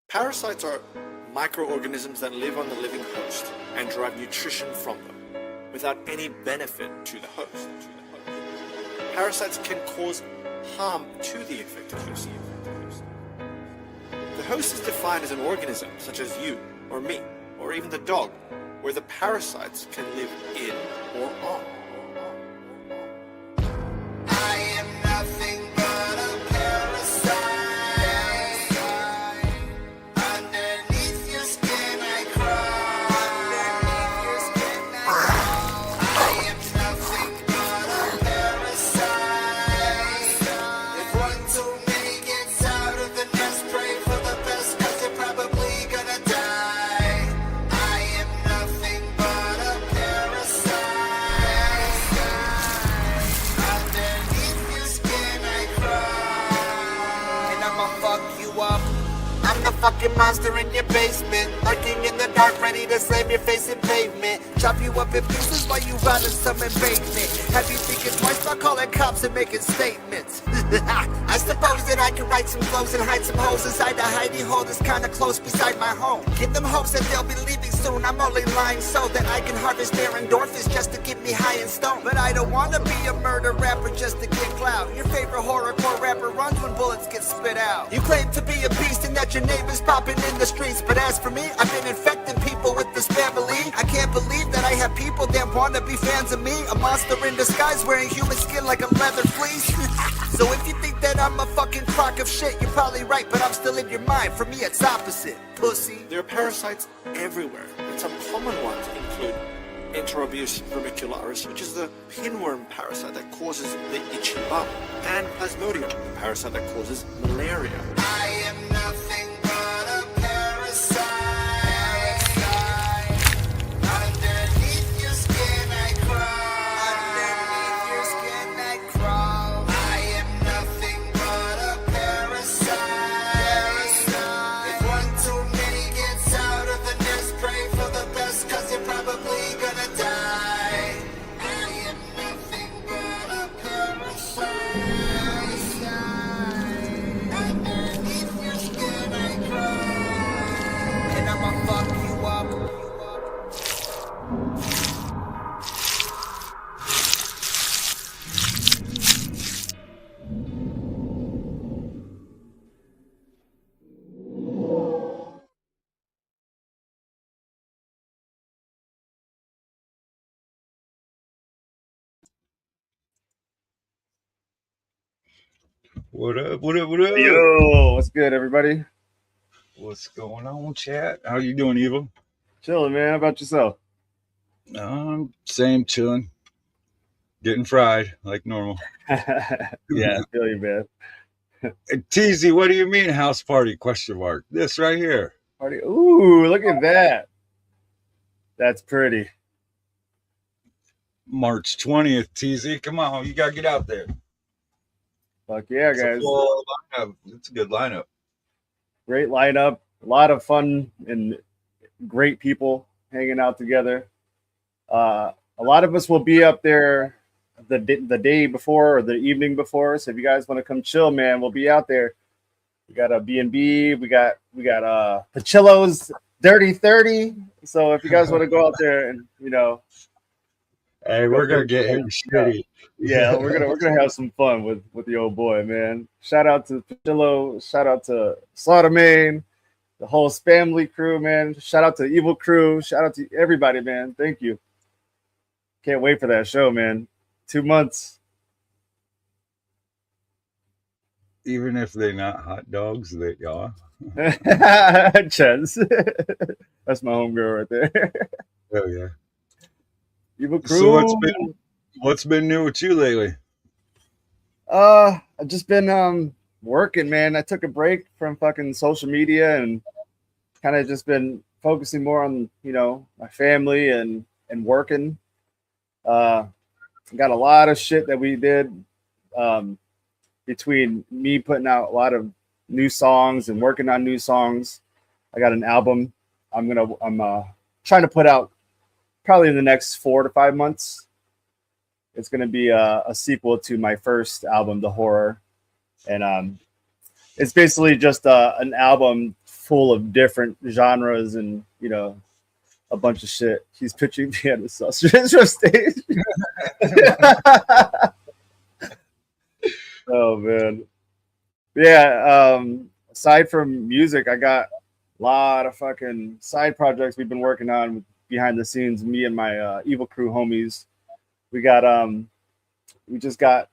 Parasites are microorganisms that live on the living host and derive nutrition from them, without any benefit to the host. Parasites can cause harm to the infected host. The host is defined as an organism such as you or me or even the dog, where the parasites can live in or on. I am nothing but a parasite. Underneath your skin I crawl. Underneath your skin I crawl. I am nothing but a parasite. If one too many gets out of the nest, pray for the best, 'cause you're probably gonna die. I am nothing but a parasite. Underneath your skin I crawl. And I'ma fuck you up. I'm the fucking monster in your basement, lurking in the dark, ready to slam your face in pavement. Chop you up in pieces while you rot in some embankment. Have you thinking twice about calling cops and making statements? I suppose that I can write some flows and hide some holes inside a hidey hole that's kinda close beside my home. Give them hopes that they'll be leaving soon. I'm only lying so that I can harvest their endorphins just to get me high and stoned. But I don't wanna be a murder rapper just to get clout. Your favorite horrorcore rapper runs when bullets get spit out. You claim to be a beast and that your neighbors popping in the streets, but as for me, I've been infecting people with this family. I can't believe that I have people that wanna be fans of me, a monster in disguise wearing human skin like a leather fleece. So if you think that I'm a fucking crock of shit, you're probably right, but I'm still in your mind. For me, it's opposite, pussy. There are parasites everywhere, and some common ones include Enterobius vermicularis, which is the pinworm parasite that causes the itchy bum, and Plasmodium, the parasite that causes malaria. I am nothing but a parasite. Underneath your skin I crawl. Underneath your skin I crawl. I am nothing but a parasite. If one too many gets out of the nest, pray for the best, 'cause you're probably gonna die. I am nothing but a parasite. Underneath your skin I crawl. And I'ma fuck you up. What up? What up? What up? Yo, what's good, everybody? What's going on, chat? How you doing, Evil? Chilling, man. How about yourself? Same, chilling, getting fried like normal. Yeah, I feel you, man. Hey, TZ, what do you mean house party? Question mark. This right here. Party. Ooh, look at that. That's pretty. March 20th, TZ. Come on, you gotta get out there. Fuck yeah, It's a guys. full lineup. It's a good lineup. Great lineup. A lot of fun and great people hanging out together. A lot of us will be up there the day before or the evening before. So if you guys want to come chill, man, we'll be out there. We got a B&B. We got Pachillo's Dirty 30. So if you guys want to go out there and, you know, Hey, we're gonna get him shitty. yeah, we're gonna have some fun with the old boy, man. Shout out to Pachillo, shout out to Slaughter Main, the whole SPAMILY crew, man. Shout out to Evil Crew, shout out to everybody, man. Thank you. Can't wait for that show, man. 2 months. Even if they're not hot dogs, they are. Ches. That's my homegirl right there. Oh yeah. Evil Crew. So what's been new with you lately? I've just been working, man. I took a break from fucking social media and kind of just been focusing more on, you know, my family and working. Got a lot of shit that we did between me putting out a lot of new songs and working on new songs. I got an album I'm trying to put out probably in the next 4 to 5 months. It's going to be a sequel to my first album, The Horror. And it's basically just an album full of different genres and a bunch of shit. He's pitching me at the sausage stage. Oh man, yeah. Aside from music, I got a lot of fucking side projects we've been working on behind the scenes. Me and my Evol Crew homies. We just got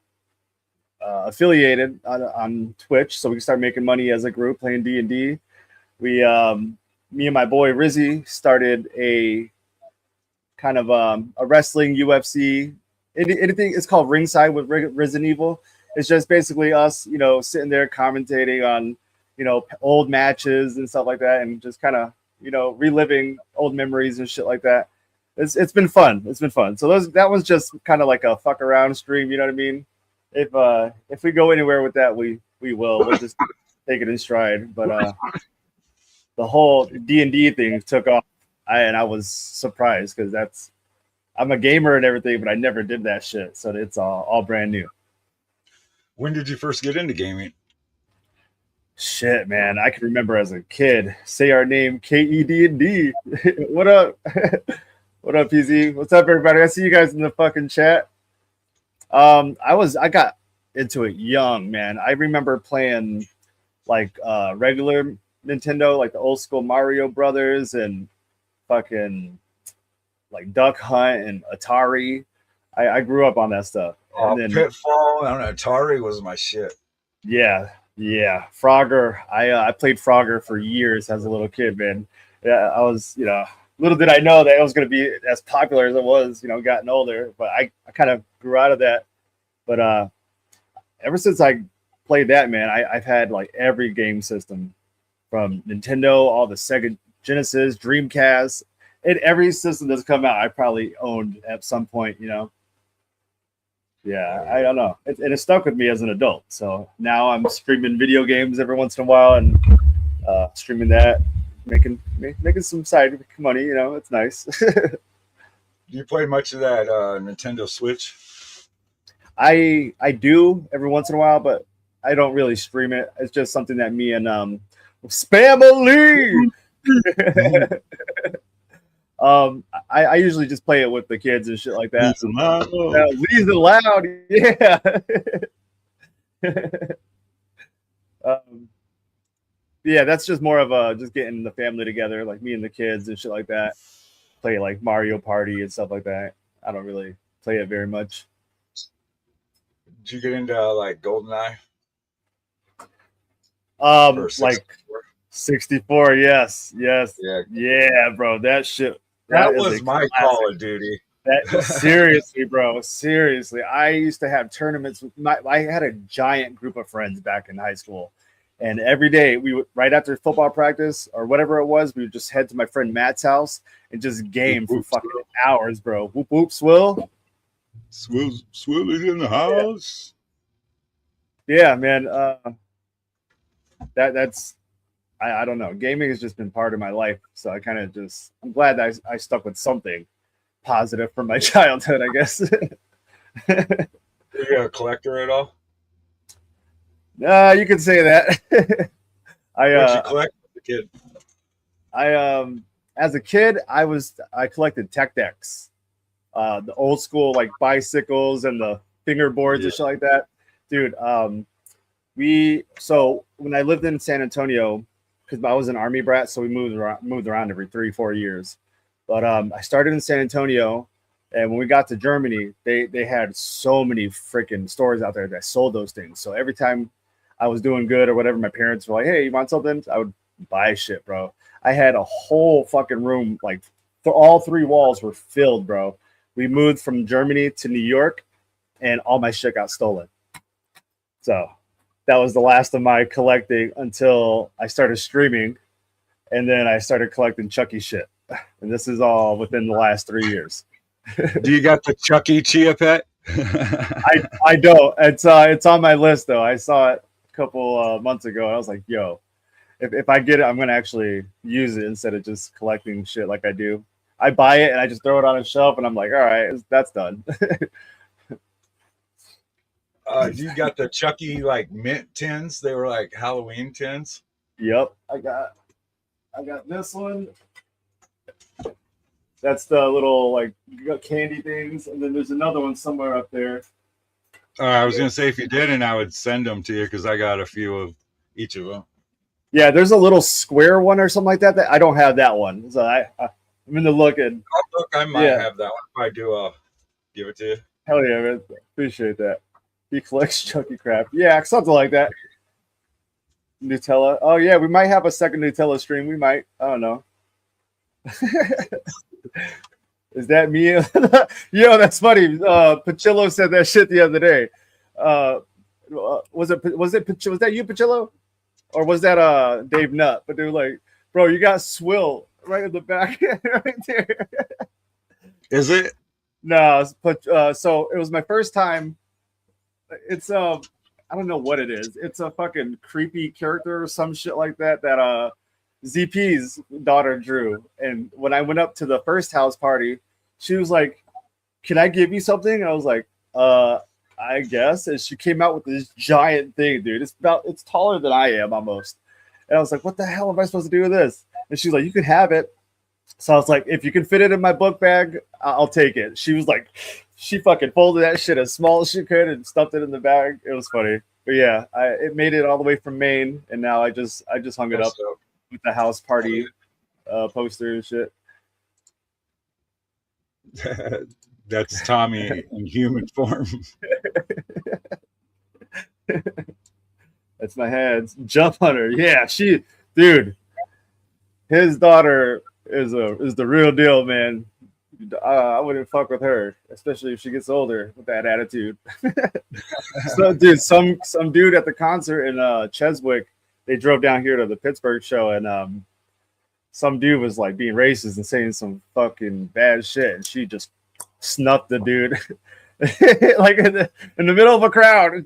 affiliated on Twitch, so we can start making money as a group playing D&D. Me and my boy Rizzy started a kind of a wrestling UFC. Anything, it's called Ringside with Resident Evil. It's just basically us, sitting there commentating on, old matches and stuff like that, and just kind of, reliving old memories and shit like that. It's been fun. It's been fun. So that was just kind of like a fuck around stream. You know what I mean? If we go anywhere with that, we will. We'll just take it in stride. But the whole D&D thing took off, and I was surprised because I'm a gamer and everything, but I never did that shit. So it's all brand new. When did you first get into gaming? Shit, man, I can remember as a kid. Say our name, KED&D. What up? What up, PZ? What's up, everybody? I see you guys in the fucking chat. I got into it young, man. I remember playing like regular Nintendo, like the old school Mario Brothers and fucking like Duck Hunt and Atari. I grew up on that stuff. And then, Pitfall on Atari was my shit. Yeah. Frogger. I played Frogger for years as a little kid, man. Yeah, I was, little did I know that it was going to be as popular as it was, gotten older. But I kind of grew out of that. But ever since I played that, man, I've had like every game system from Nintendo, all the Sega Genesis, Dreamcast, and every system that's come out, I probably owned at some point, Yeah, I don't know. It stuck with me as an adult. So now I'm streaming video games every once in a while and streaming that, making some side money. It's nice. Do you play much of that Nintendo Switch? I do every once in a while, but I don't really stream it. It's just something that me and SPAMILY. I usually just play it with the kids and shit like that. Leaves it loud, yeah. Yeah, that's just more of just getting the family together, like me and the kids and shit like that. Play like Mario Party and stuff like that. I don't really play it very much. Did you get into like GoldenEye? Like 64, yes. Yeah, bro, that shit. That was my Call of Duty. Seriously, bro. Seriously. I used to have tournaments. I had a giant group of friends back in high school. And every day, we would, right after football practice or whatever it was, we would just head to my friend Matt's house and just game for fucking hours, bro. Whoop, whoop, Swill. Swill is in the house. Yeah, man. That's... I don't know. Gaming has just been part of my life. So I kind of I'm glad that I stuck with something positive from my childhood, I guess. Are you a collector at all? You could say that. What did you collect as a kid? As a kid, I collected tech decks. The old school like bicycles and the fingerboards and shit like that. Dude, when I lived in San Antonio, because I was an Army brat, so we moved around every 3-4 years. But I started in San Antonio, and when we got to Germany, they had so many freaking stores out there that sold those things. So every time I was doing good or whatever, my parents were like, "Hey, you want something?" I would buy shit, bro. I had a whole fucking room, like all 3 walls were filled, bro. We moved from Germany to New York, and all my shit got stolen. So that was the last of my collecting until I started streaming, and then I started collecting Chucky shit. And this is all within the last 3 years. Do you got the Chucky Chia Pet? I don't. It's on my list though. I saw it a couple months ago, and I was like, "Yo, if I get it, I'm gonna actually use it instead of just collecting shit like I do." I buy it and I just throw it on a shelf, and I'm like, "All right, that's done." You got the Chucky like mint tins. They were like Halloween tins. Yep, I got I got this one. That's the little like candy things, and then there's another one somewhere up there. I was gonna say if you didn't, I would send them to you because I got a few of each of them. Yeah, there's a little square one or something like that. That I don't have that one, so I'm into looking. Oh, look, I might have that one. If I do, I'll give it to you. Hell yeah, man! Appreciate that. He collects chunky crap. Yeah, something like that. Nutella. Oh yeah, we might have a second Nutella stream. We might. I don't know. Is that me? Yo, that's funny. Pachillo said that shit the other day. Was that you, Pachillo? Or was that Dave Nutt? But they were like, bro, you got swill right in the back right there. Is it? No, but so it was my first time. It's I don't know what it is. It's a fucking creepy character or some shit like that that ZP's daughter drew. And when I went up to the first house party, she was like, "Can I give you something?" And I was like, I guess. And she came out with this giant thing, dude. It's taller than I am almost. And I was like, what the hell am I supposed to do with this? And she's like, you can have it. So I was like, if you can fit it in my book bag, I'll take it. She was like, she fucking folded that shit as small as she could and stuffed it in the bag. It was funny. But yeah, it made it all the way from Maine, and now I just hung it up with the house party poster and shit. That's Tommy in human form. That's my hands. Jump Hunter. Yeah, dude. His daughter is the real deal, man. I wouldn't fuck with her, especially if she gets older with that attitude. So, dude, some dude at the concert in Cheswick, they drove down here to the Pittsburgh show, and some dude was like being racist and saying some fucking bad shit, and she just snuffed the dude. Like in the middle of a crowd.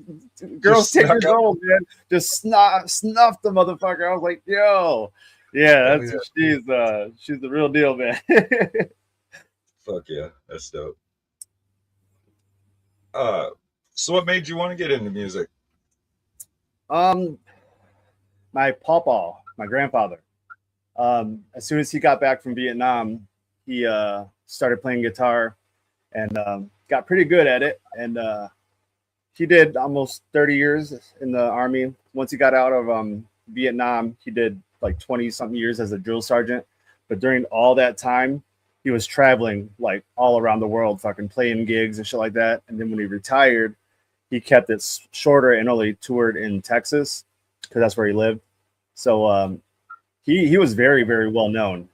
Girls 10 years old, man, just snuffed the motherfucker. I was like, yo, yeah, she's the real deal, man. Fuck yeah, that's dope. So what made you want to get into music? My pawpaw, my grandfather. As soon as he got back from Vietnam, he started playing guitar and got pretty good at it. And he did almost 30 years in the Army. Once he got out of Vietnam, he did like 20 something years as a drill sergeant. But during all that time, he was traveling like all around the world, fucking playing gigs and shit like that. And then when he retired, he kept it shorter and only toured in Texas because that's where he lived. So he was very, very well known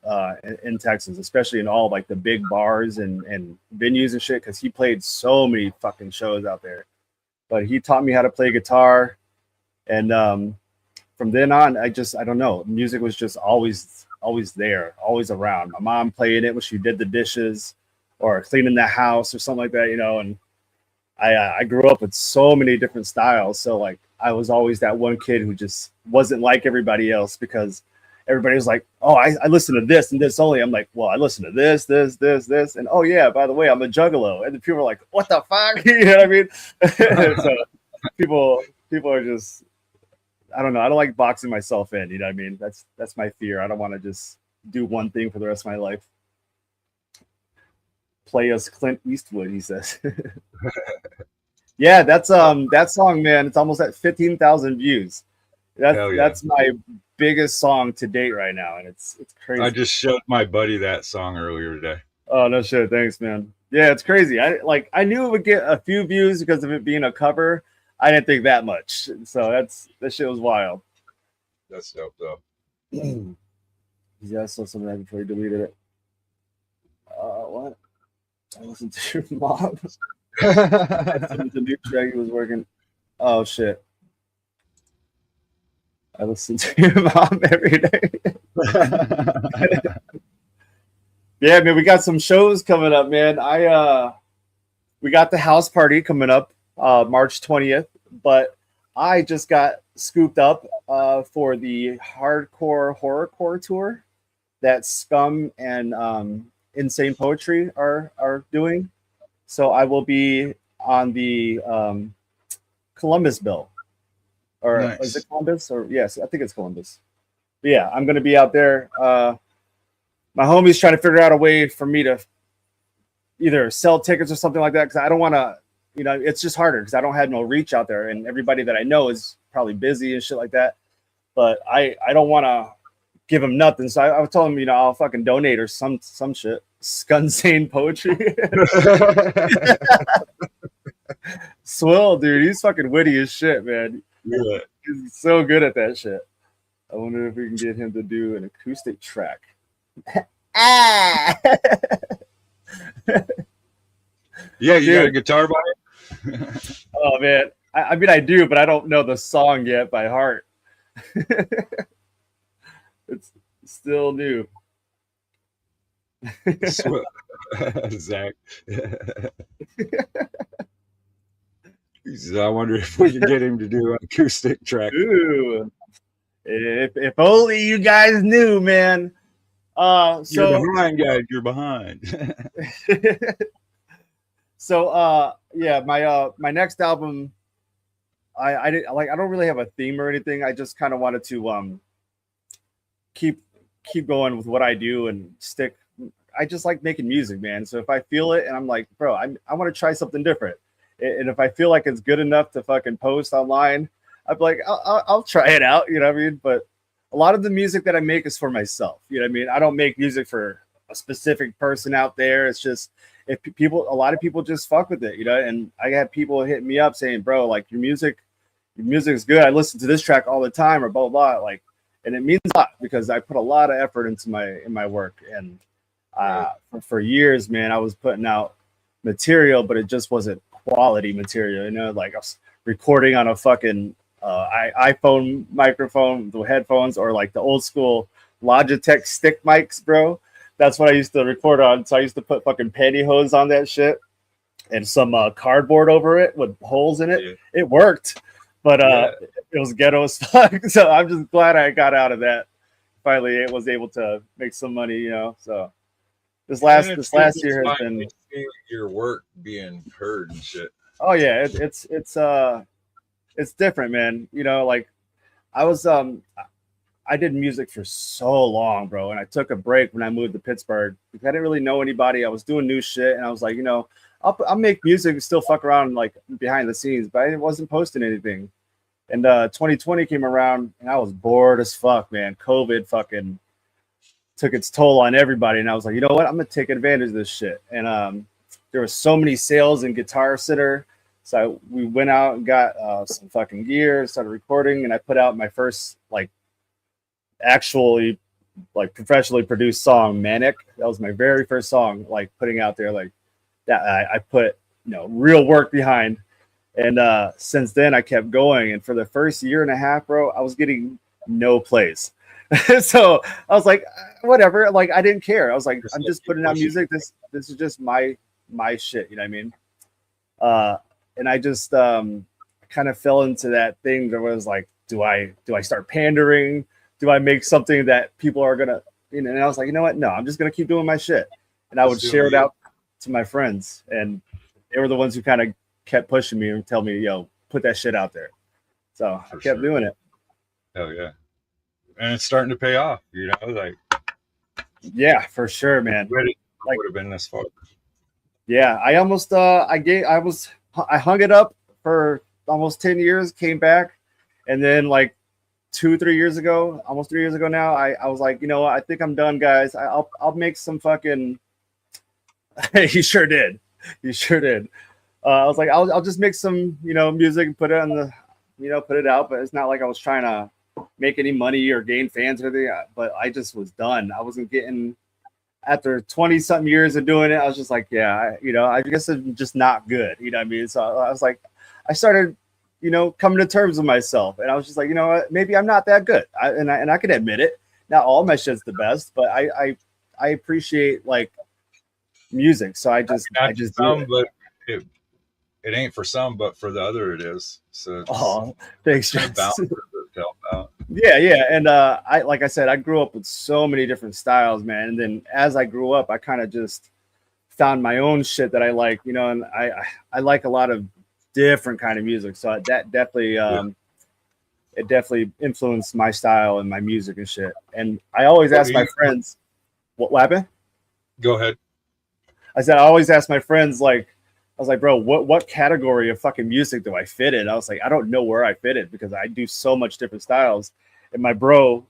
in Texas, especially in all like the big bars and venues and shit, because he played so many fucking shows out there. But he taught me how to play guitar, and from then on, I don't know. Music was just always there, always around. My mom played it when she did the dishes or cleaning the house or something like that, you know. And I grew up with so many different styles, so like I was always that one kid who just wasn't like everybody else because everybody was like, oh, I listen to this and this only. I'm like, well, I listen to this, and oh yeah, by the way, I'm a juggalo. And the people are like, what the fuck? You know what I mean? So people are just, I don't know. I don't like boxing myself in. You know what I mean? That's my fear. I don't want to just do one thing for the rest of my life. Play as Clint Eastwood, he says. Yeah, that's that song, man. It's almost at 15,000 views. That's my biggest song to date right now, and it's crazy. I just showed my buddy that song earlier today. Oh no shit, thanks, man. Yeah, it's crazy. I knew it would get a few views because of it being a cover. I didn't think that much. So that shit was wild. That's dope though. Yeah, I saw some of that before he deleted it. What? I listened to your mom. The new track he was working. Oh shit. I listen to your mom every day. Yeah, man, we got some shows coming up, man. We got the house party coming up March 20th, but I just got scooped up for the hardcore horrorcore tour that Scum and Insane Poetry are doing. So I will be on the Columbus bill. Or nice. Is it Columbus? Or yes, I think it's Columbus. yeah, I'm gonna be out there. My homie's trying to figure out a way for me to either sell tickets or something like that, because I don't want to, you know, it's just harder because I don't have no reach out there, and everybody that I know is probably busy and shit like that. But I don't want to give him nothing, so I told him, you know, I'll fucking donate or some shit. Scunsane poetry. Swill, dude, he's fucking witty as shit, man. Yeah. He's so good at that shit. I wonder if we can get him to do an acoustic track. Yeah, you Dude. got a guitar by it? Oh man, I mean I do, but I don't know the song yet by heart. It's still new. Zach. He says, I wonder if we can get him to do an acoustic track. Ooh, if only you guys knew, man. You're So behind, guys. You're behind. so yeah, my next album, I didn't like. I don't really have a theme or anything. I just kind of wanted to keep going with what I do and stick. I just like making music, man. So if I feel it and I'm like, bro, I want to try something different, and if I feel like it's good enough to fucking post online, I'd be like, I'll try it out. You know what I mean? But a lot of the music that I make is for myself. You know what I mean? I don't make music for a specific person out there. It's just if people, a lot of people just fuck with it, you know. And I had people hitting me up saying, bro, like your music is good. I listen to this track all the time, or blah blah blah. Like, and it means a lot because I put a lot of effort into my work. And for years, man, I was putting out material, but it just wasn't quality material. You know, like I was recording on a fucking iPhone microphone, the headphones, or like the old school Logitech stick mics, bro. That's what I used to record on. So I used to put fucking pantyhose on that shit and some cardboard over it with holes in it. Yeah. It worked, but it was ghetto as fuck. So I'm just glad I got out of that. Finally, it was able to make some money, you know. So this last year has been your work being heard and shit. Oh yeah, it's different, man. You know, like I did music for so long, bro, and I took a break when I moved to Pittsburgh because I didn't really know anybody. I was doing new shit, and I was like, you know, I'll make music and still fuck around like behind the scenes, but I wasn't posting anything. And 2020 came around, and I was bored as fuck, man. COVID fucking took its toll on everybody, and I was like, you know what? I'm gonna take advantage of this shit. And there were so many sales in Guitar Sitter. So we went out and got some fucking gear, started recording, and I put out my first like actually like professionally produced song, Manic. That was my very first song, like putting out there like that. I put, you know, real work behind. And since then I kept going. And for the first year and a half, bro, I was getting no plays. So I was like, whatever. Like I didn't care. I was like, I'm just putting out music. This is just my shit. You know what I mean? And I just kind of fell into that thing that was like, do I start pandering? Do I make something that people are gonna, you know? And I was like, you know what? No, I'm just gonna keep doing my shit. And I would share it out to my friends, and they were the ones who kind of kept pushing me and tell me, yo, put that shit out there. So I kept doing it. Hell yeah. And it's starting to pay off, you know, like yeah, for sure, man. Like would have been this far. Yeah, I almost I hung it up for almost 10 years, came back, and then like 2-3 years ago, almost 3 years ago now, I was like, you know what, I think I'm done, guys. I'll make some fucking he sure did. I was like, I'll just make some, you know, music and put it on the, you know, put it out. But it's not like I was trying to make any money or gain fans or anything. But I just was done. I wasn't getting, after 20 something years of doing it, I was just like, yeah, you know, I guess I'm just not good. You know what I mean? So I was like, I started, you know, coming to terms with myself. And I was just like, you know what, maybe I'm not that good. And I can admit it. Not all my shit's the best, but I appreciate like music. So I just do it. But it ain't for some, but for the other it is. So thanks, yeah. And I, like I said, I grew up with so many different styles, man. And then as I grew up, I kind of just found my own shit that I like, you know. And I like a lot of different kind of music. So that definitely it definitely influenced my style and my music and shit. And I always ask my friends, what happened? Go ahead. I said, I always ask my friends, like, I was like, bro, what category of fucking music do I fit in? I was like, I don't know where I fit it because I do so much different styles. And my bro,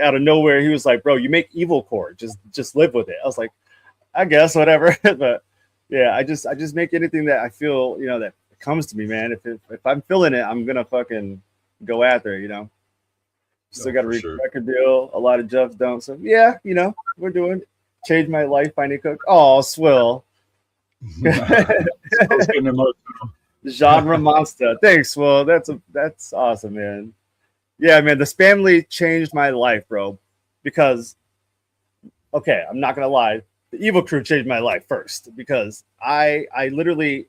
out of nowhere, he was like, bro, you make Evol Cook. Just live with it. I was like, I guess whatever. But yeah, I just make anything that I feel, that comes to me, man. If I'm feeling it, I'm gonna fucking go after it, Still got a record deal. A lot of jobs don't. So yeah, we're doing it. Changed my life finding Cook. Oh, Swill. Genre monster. Thanks, Swill. That's awesome, man. Yeah, man, the SPAMILY changed my life, bro. Because, okay, I'm not gonna lie, the Evol Crew changed my life first because I literally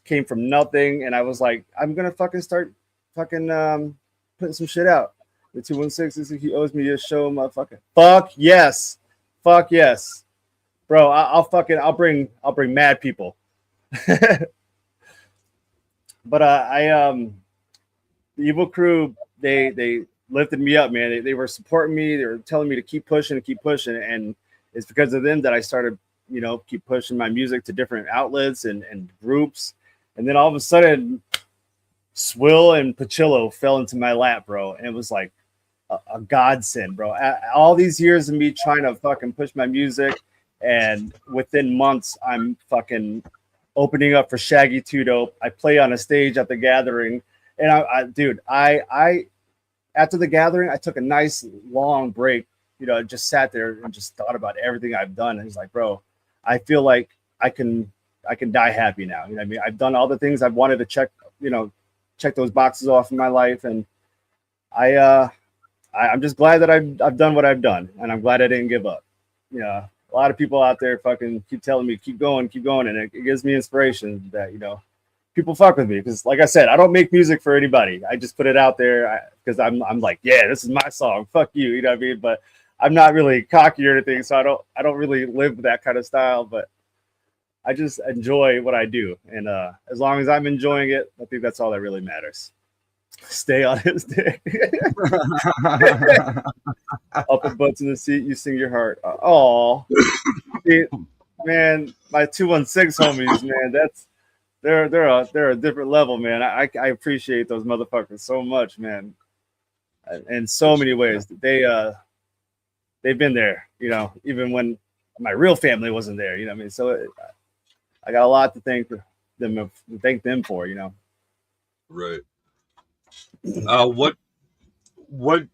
came from nothing, and I was like, I'm gonna fucking start putting some shit out. The 216 he owes me a show, motherfucker. Fuck yes, bro. I'll bring mad people. But the Evol Crew, they lifted me up, man. They were supporting me. They were telling me to keep pushing, and it's because of them that I started, keep pushing my music to different outlets and groups. And then all of a sudden, Swill and Pachillo fell into my lap, bro. And it was like a godsend, bro. All these years of me trying to fucking push my music, and within months, I'm fucking opening up for Shaggy 2 Dope. I play on a stage at the Gathering. And I after the Gathering, I took a nice long break. I just sat there and just thought about everything I've done. And he's like, bro, I feel like I can die happy now. You know what I mean? I've done all the things I've wanted to check those boxes off in my life. And I'm just glad that I've done what I've done. And I'm glad I didn't give up. A lot of people out there fucking keep telling me, keep going. And it gives me inspiration that, people fuck with me because, like I said, I don't make music for anybody. I just put it out there because I'm like, yeah, this is my song. Fuck you, you know what I mean? But I'm not really cocky or anything, so I don't really live that kind of style. But I just enjoy what I do, and as long as I'm enjoying it, I think that's all that really matters. Stay on his dick. Up and butts in the seat, you sing your heart. Oh, man, my 216 homies, man, they're a different level, man. I appreciate those motherfuckers so much, man, in so many ways. They've been there, even when my real family wasn't there, you know what I mean? So I got a lot to thank them for, Right. What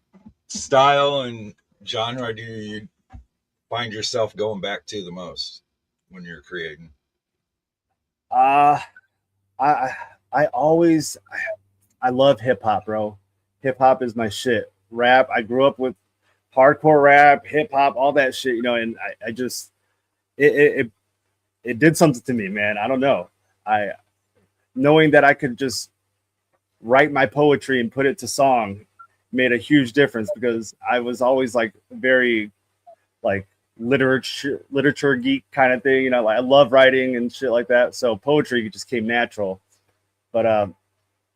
style and genre do you find yourself going back to the most when you're creating? I love hip hop, bro. Hip hop is my shit. Rap, I grew up with hardcore rap, hip hop, all that shit, and I just it did something to me, man. I don't know. Knowing that I could just write my poetry and put it to song made a huge difference because I was always like very like literature geek kind of thing, like I love writing and shit like that. So poetry just came natural, but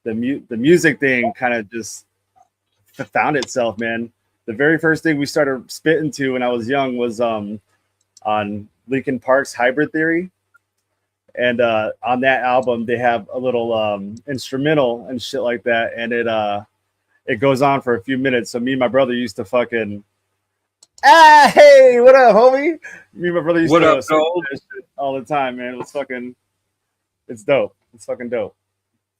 the music thing kind of just found itself, man. The very first thing we started spitting to when I was young was on Linkin Park's Hybrid Theory. And on that album, they have a little instrumental and shit like that. And it goes on for a few minutes. So me and my brother used to fucking, hey, what up, homie? Me and my brother used to sing that shit all the time, man. It's dope. It's fucking dope.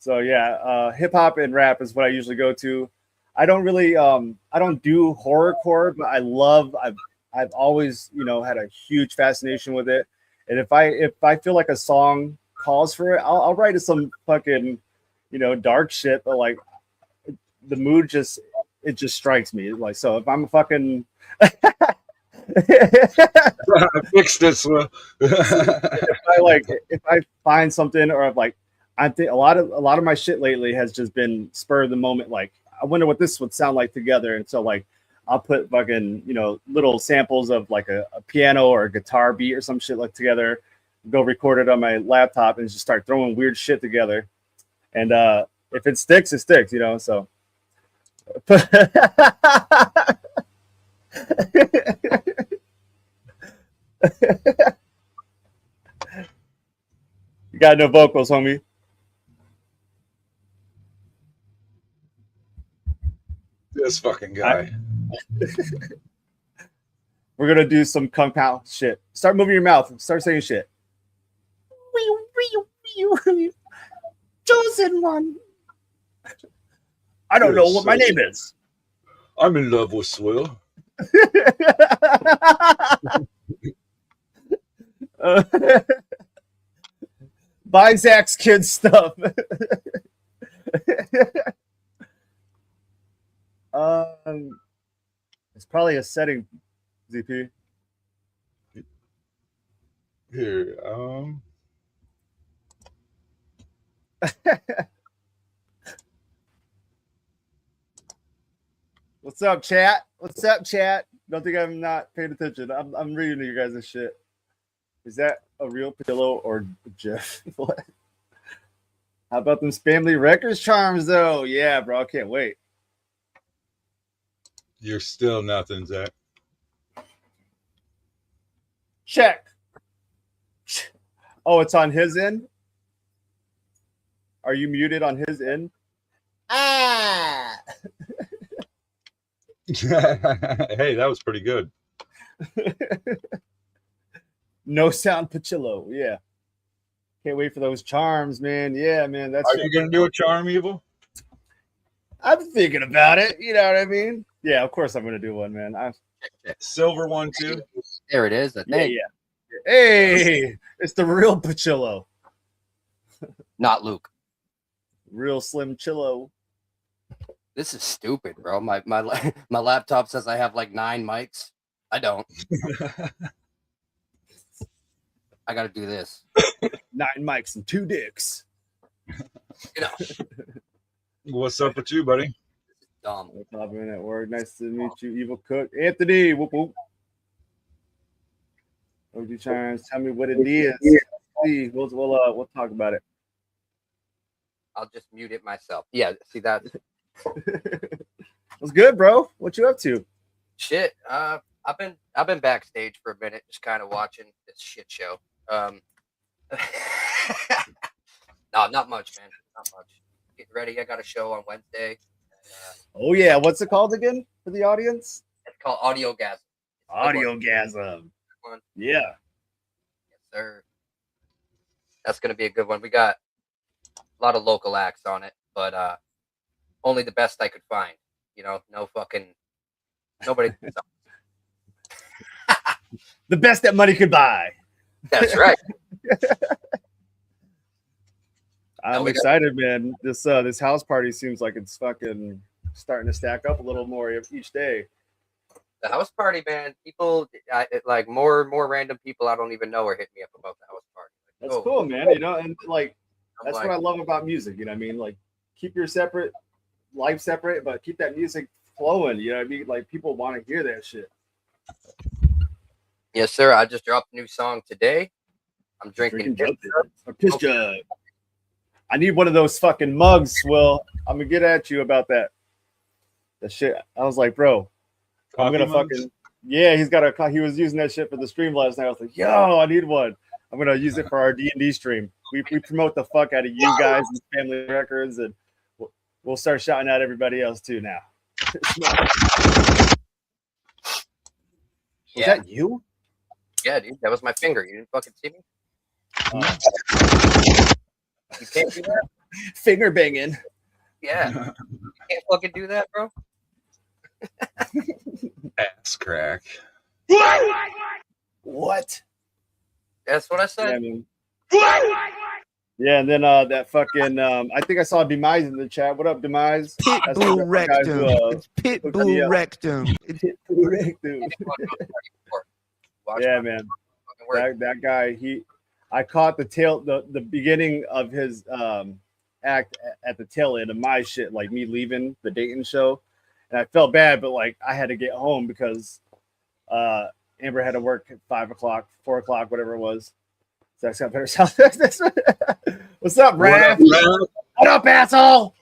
So yeah, hip hop and rap is what I usually go to. I don't really, I don't do horrorcore, but I've always, had a huge fascination with it. And if I feel like a song calls for it, I'll write some fucking, dark shit. But like, the mood just strikes me. Like, so if I'm a fucking, I fixed this one. if I find something, or if like, I think a lot of my shit lately has just been spur of the moment. Like, I wonder what this would sound like together. And so like, I'll put fucking, little samples of like a piano or a guitar beat or some shit like together, go record it on my laptop and just start throwing weird shit together. And if it sticks, it sticks, so You got no vocals, homie. This fucking guy. We're gonna do some compound shit. Start moving your mouth. Start saying shit. Chosen one. I don't know what my name is. I'm in love with Swill. Buy Zach's kids stuff. It's probably a setting, ZP. Here, What's up, chat? What's up, chat? Don't think I'm not paying attention. I'm reading you guys' shit. Is that a real pillow or Jeff? What? How about them SPAMILY Records charms, though? Yeah, bro. I can't wait. you're still nothing, Zach. Check. Oh, it's on his end? Are you muted on his end? Ah! Hey, that was pretty good. No sound Pachillo. Yeah. Can't wait for those charms, man. Yeah, man. That's Are you gonna do a charm, Evil? I'm thinking about it. You know what I mean? Yeah, of course I'm gonna do one, man. Silver one too. There it is. I Yeah, think. yeah. Hey, it's the real Pachillo. Not Luke. Real Slim Chillo. This is stupid, bro. My laptop says I have like 9 mics. I don't. I got to do this. 9 mics and 2 dicks. You know, What's up with you, buddy? dumb. What's up, man? At work. Nice to meet you, Evil Cook. Anthony, whoop whoop. What you trying to tell me what it is? See, we'll talk about it. I'll just mute it myself. Yeah, see that What's good, bro? What you up to? shit. I've been backstage for a minute, just kind of watching this shit show. No, not much, man. Not much. Getting ready. I got a show on Wednesday. Oh yeah, what's it called again for the audience? It's called Audiogasm. Audiogasm. One. Yeah. Yes, sir. That's gonna be a good one. We got a lot of local acts on it, but only the best I could find. You know, no fucking nobody. The best that money could buy. That's right. I'm excited, man. This house party seems like it's fucking starting to stack up a little more each day. The house party, man. People, like more random people I don't even know are hitting me up about the house party. Like, That's cool, man. You know, and like I'm that's like, what I love about music. You know what I mean? Like keep your separate life separate, but keep that music flowing. You know what I mean? Like people want to hear that shit. yes, sir. I just dropped a new song today. I'm drinking A piss jug. I need one of those fucking mugs, Will. I'm gonna get at you about that. That shit. I was like, bro, I'm Coffee gonna mugs? fucking yeah. He was using that shit for the stream last night. I was like, yo, I need one. I'm gonna use it for our D&D stream. We promote the fuck out of you guys and SPAMILY Records, and we'll start shouting out everybody else too now. Was Yeah, that you? yeah, dude. That was my finger. You didn't fucking see me. You can't do that. Finger banging. Yeah, you can't fucking do that, bro. Ass crack. What? That's what I Yeah, said. I mean, yeah, and then that fucking I think I saw Demise in the chat. What up, Demise? That's the Pitbull guy rectum. who, It's Pitbull rectum. Pitbull rectum. Watch Yeah, my man. fucking work. That guy, I caught the beginning of his act at the tail end of my shit, like me leaving the Dayton show, and I felt bad, but like I had to get home because Amber had to work at 5 o'clock, 4 o'clock, whatever it was. So I got better sound. What's up, Raph? What up, What up, asshole?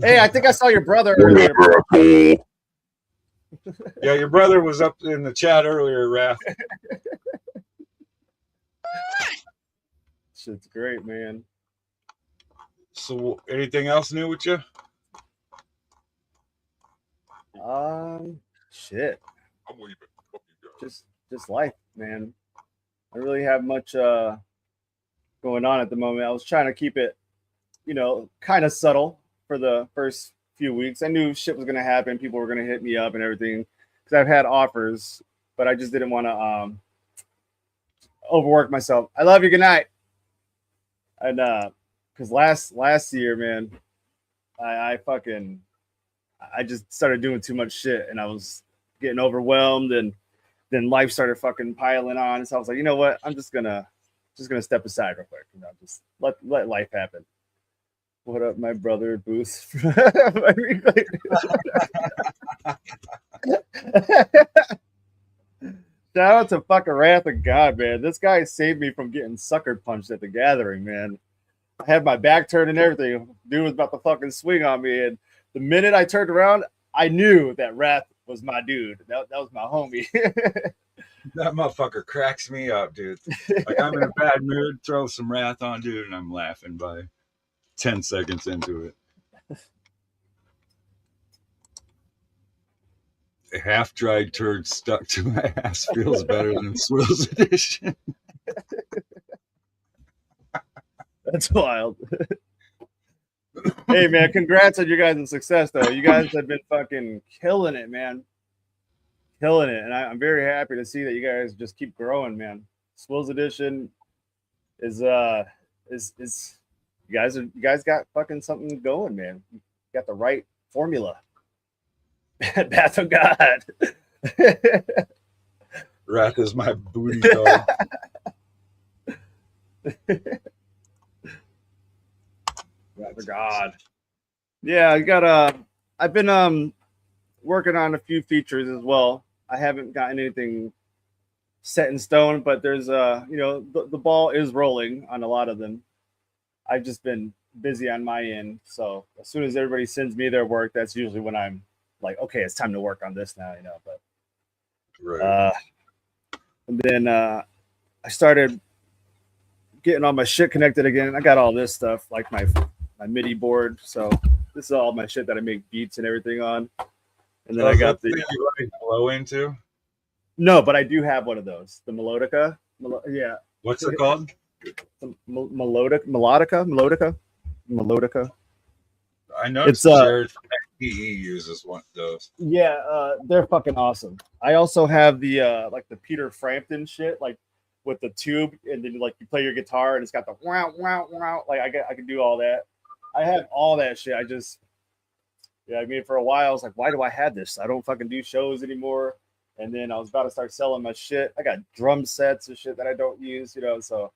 Hey, I think I saw your brother earlier. Yeah, your brother was up in the chat earlier, Raph. Shit's great, man. So, anything else new with you? Shit. Just life, man. I don't really have much going on at the moment. I was trying to keep it, kind of subtle for the first few weeks. I knew shit was gonna happen. People were gonna hit me up and everything because I've had offers, but I just didn't want to overwork myself. I love you. Good night. And because last year, man, I just started doing too much shit, and I was getting overwhelmed, and then life started fucking piling on. So I was like, you know what? I'm just gonna step aside real quick. Just let life happen. What up, my brother Booth? Shout out to fucking Wrath of God, man. This guy saved me from getting sucker punched at the gathering, man. I had my back turned and everything. Dude was about to fucking swing on me. And the minute I turned around, I knew that Wrath was my dude. That was my homie. That motherfucker cracks me up, dude. Like, I'm in a bad mood, throw some Wrath on, dude, and I'm laughing by 10 seconds into it. A half-dried turd stuck to my ass feels better than Swill's edition. That's wild. Hey, man, congrats on your guys' success, though. You guys have been fucking killing it, man. Killing it. And I'm very happy to see that you guys just keep growing, man. Swill's edition is you guys got fucking something going, man. You got the right formula. Bath of God. Wrath is my booty dog. Bath of God. Yeah, I got I've been working on a few features as well. I haven't gotten anything set in stone, but there's the ball is rolling on a lot of them. I've just been busy on my end. So as soon as everybody sends me their work, that's usually when I'm like, okay, it's time to work on this now, but Right. and then I started getting all my shit connected again. I got all this stuff, like my MIDI board. So this is all my shit that I make beats and everything on. And then I got the you let me blow into. No, but I do have one of those. The Melodica. Yeah. What's it called? Melodica. I know It's, Jared from PE uses one of those. Yeah, they're fucking awesome. I also have the like the Peter Frampton shit, like with the tube, and then like you play your guitar and it's got the wow wow wow. Like I can do all that. I have all that shit. I mean, for a while I was like, why do I have this? I don't fucking do shows anymore. And then I was about to start selling my shit. I got drum sets and shit that I don't use, So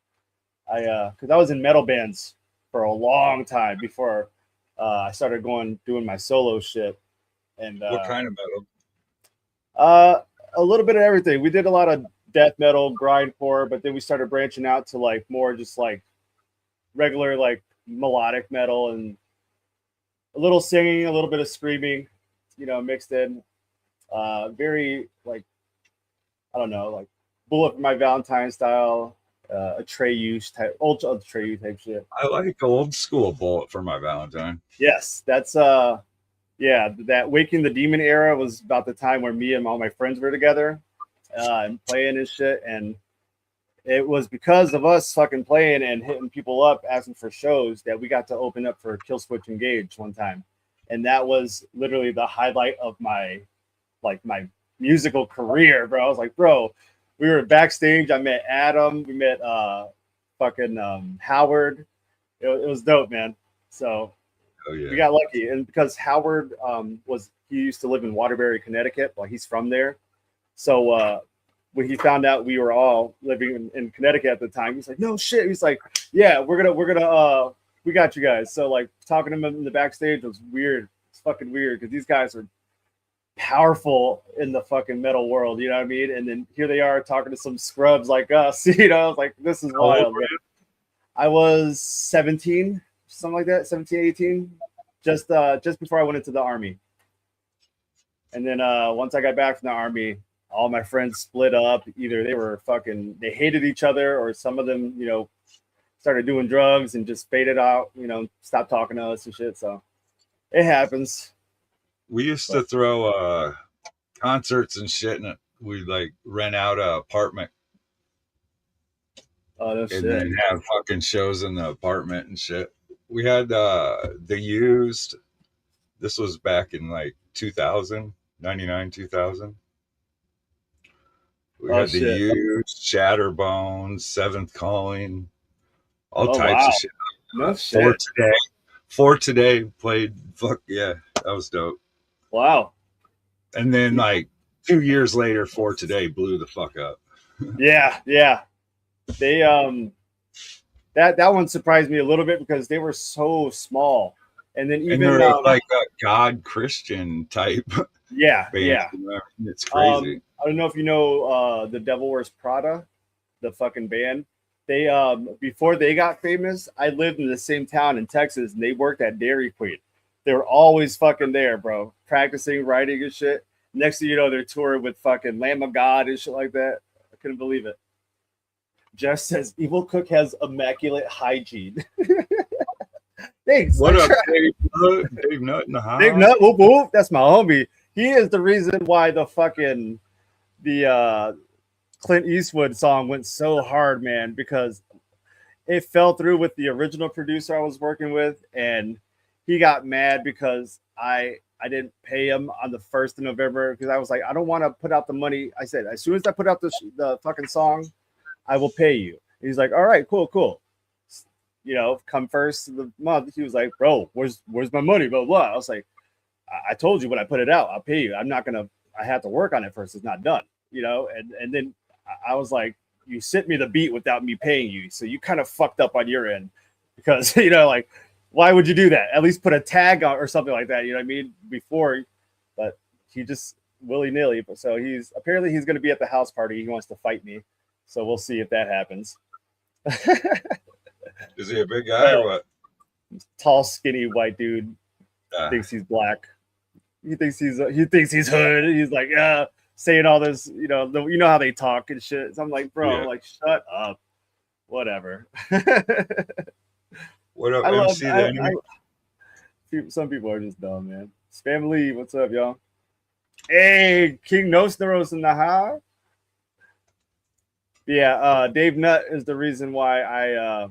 because I was in metal bands for a long time before I started doing my solo shit. And What kind of metal? a little bit of everything. We did a lot of death metal, grindcore, but then we started branching out to like more just like regular like melodic metal and a little singing, a little bit of screaming, mixed in. Very like, I don't know, like Bullet for My Valentine style, Atreyu type, old Atreyu type shit. I like old school Bullet for My Valentine. Yes, that's that Waking the Demon era was about the time where me and all my friends were together and playing and shit, and it was because of us fucking playing and hitting people up asking for shows that we got to open up for Killswitch Engage one time, and that was literally the highlight of my musical career, bro. I was like, bro, we were backstage. I met Adam. We met Howard. It was dope, man. So we got lucky, and because Howard he used to live in Waterbury, Connecticut. Well, he's from there. So when he found out we were all living in Connecticut at the time, he's like, no shit. He's like, yeah, we're gonna we got you guys. So like talking to him in the backstage was weird. It's fucking weird because these guys are powerful in the fucking metal world, you know what I mean? And then here they are talking to some scrubs like us, I was like, this is wild, man. I was 17, something like that, 17, 18, just before I went into the army. And then once I got back from the army, all my friends split up. Either they hated each other, or some of them, started doing drugs and just faded out, stopped talking to us and shit. So it happens. We used to throw concerts and shit, and we'd like rent out an apartment. Oh, no shit. And then have fucking shows in the apartment and shit. We had The Used. This was back in like 2000, 99, 2000. We had shit. The Used, Shatterbones, Seventh Calling, all types wow. of shit. No shit. For Today played. Fuck yeah, that was dope. Wow. And then like 2 years later, For Today blew the fuck up. Yeah. They that one surprised me a little bit because they were so small. And then even they're like a God Christian type. Yeah, band. yeah. It's crazy. I don't know if you know The Devil Wears Prada, the fucking band. They before they got famous, I lived in the same town in Texas, and they worked at Dairy Queen. They were always fucking there, bro, practicing, writing and shit. Next thing you know, they're touring with fucking Lamb of God and shit like that. I couldn't believe it. Jeff says Evol Cook has immaculate hygiene. Thanks. What up, Dave Nut? Dave Nut in the house. Dave Nut, whoop, whoop. That's my homie. He is the reason why the Clint Eastwood song went so hard, man, because it fell through with the original producer I was working with, and he got mad because I didn't pay him on the 1st of November because I was like, I don't want to put out the money. I said, as soon as I put out the fucking song, I will pay you. And he's like, all right, cool. Come first of the month. He was like, bro, where's my money? Blah, blah. I was like, I told you when I put it out, I'll pay you. I have to work on it first. It's not done, and then I was like, you sent me the beat without me paying you. So you kind of fucked up on your end because, like, why would you do that? At least put a tag on or something like that. You know what I mean? Before, but he just willy-nilly. But so he's going to be at the house party. He wants to fight me. So we'll see if that happens. Is he a big guy or what? Tall, skinny, white dude. Thinks he's black. He thinks he's hood. He's like, saying all this, you know how they talk and shit. So I'm like, bro, like, shut up. Whatever. What up, MC? Some people are just dumb, man. SPAMILY, what's up, y'all? Hey, King Nostros in the house. Yeah, Dave Nutt is the reason why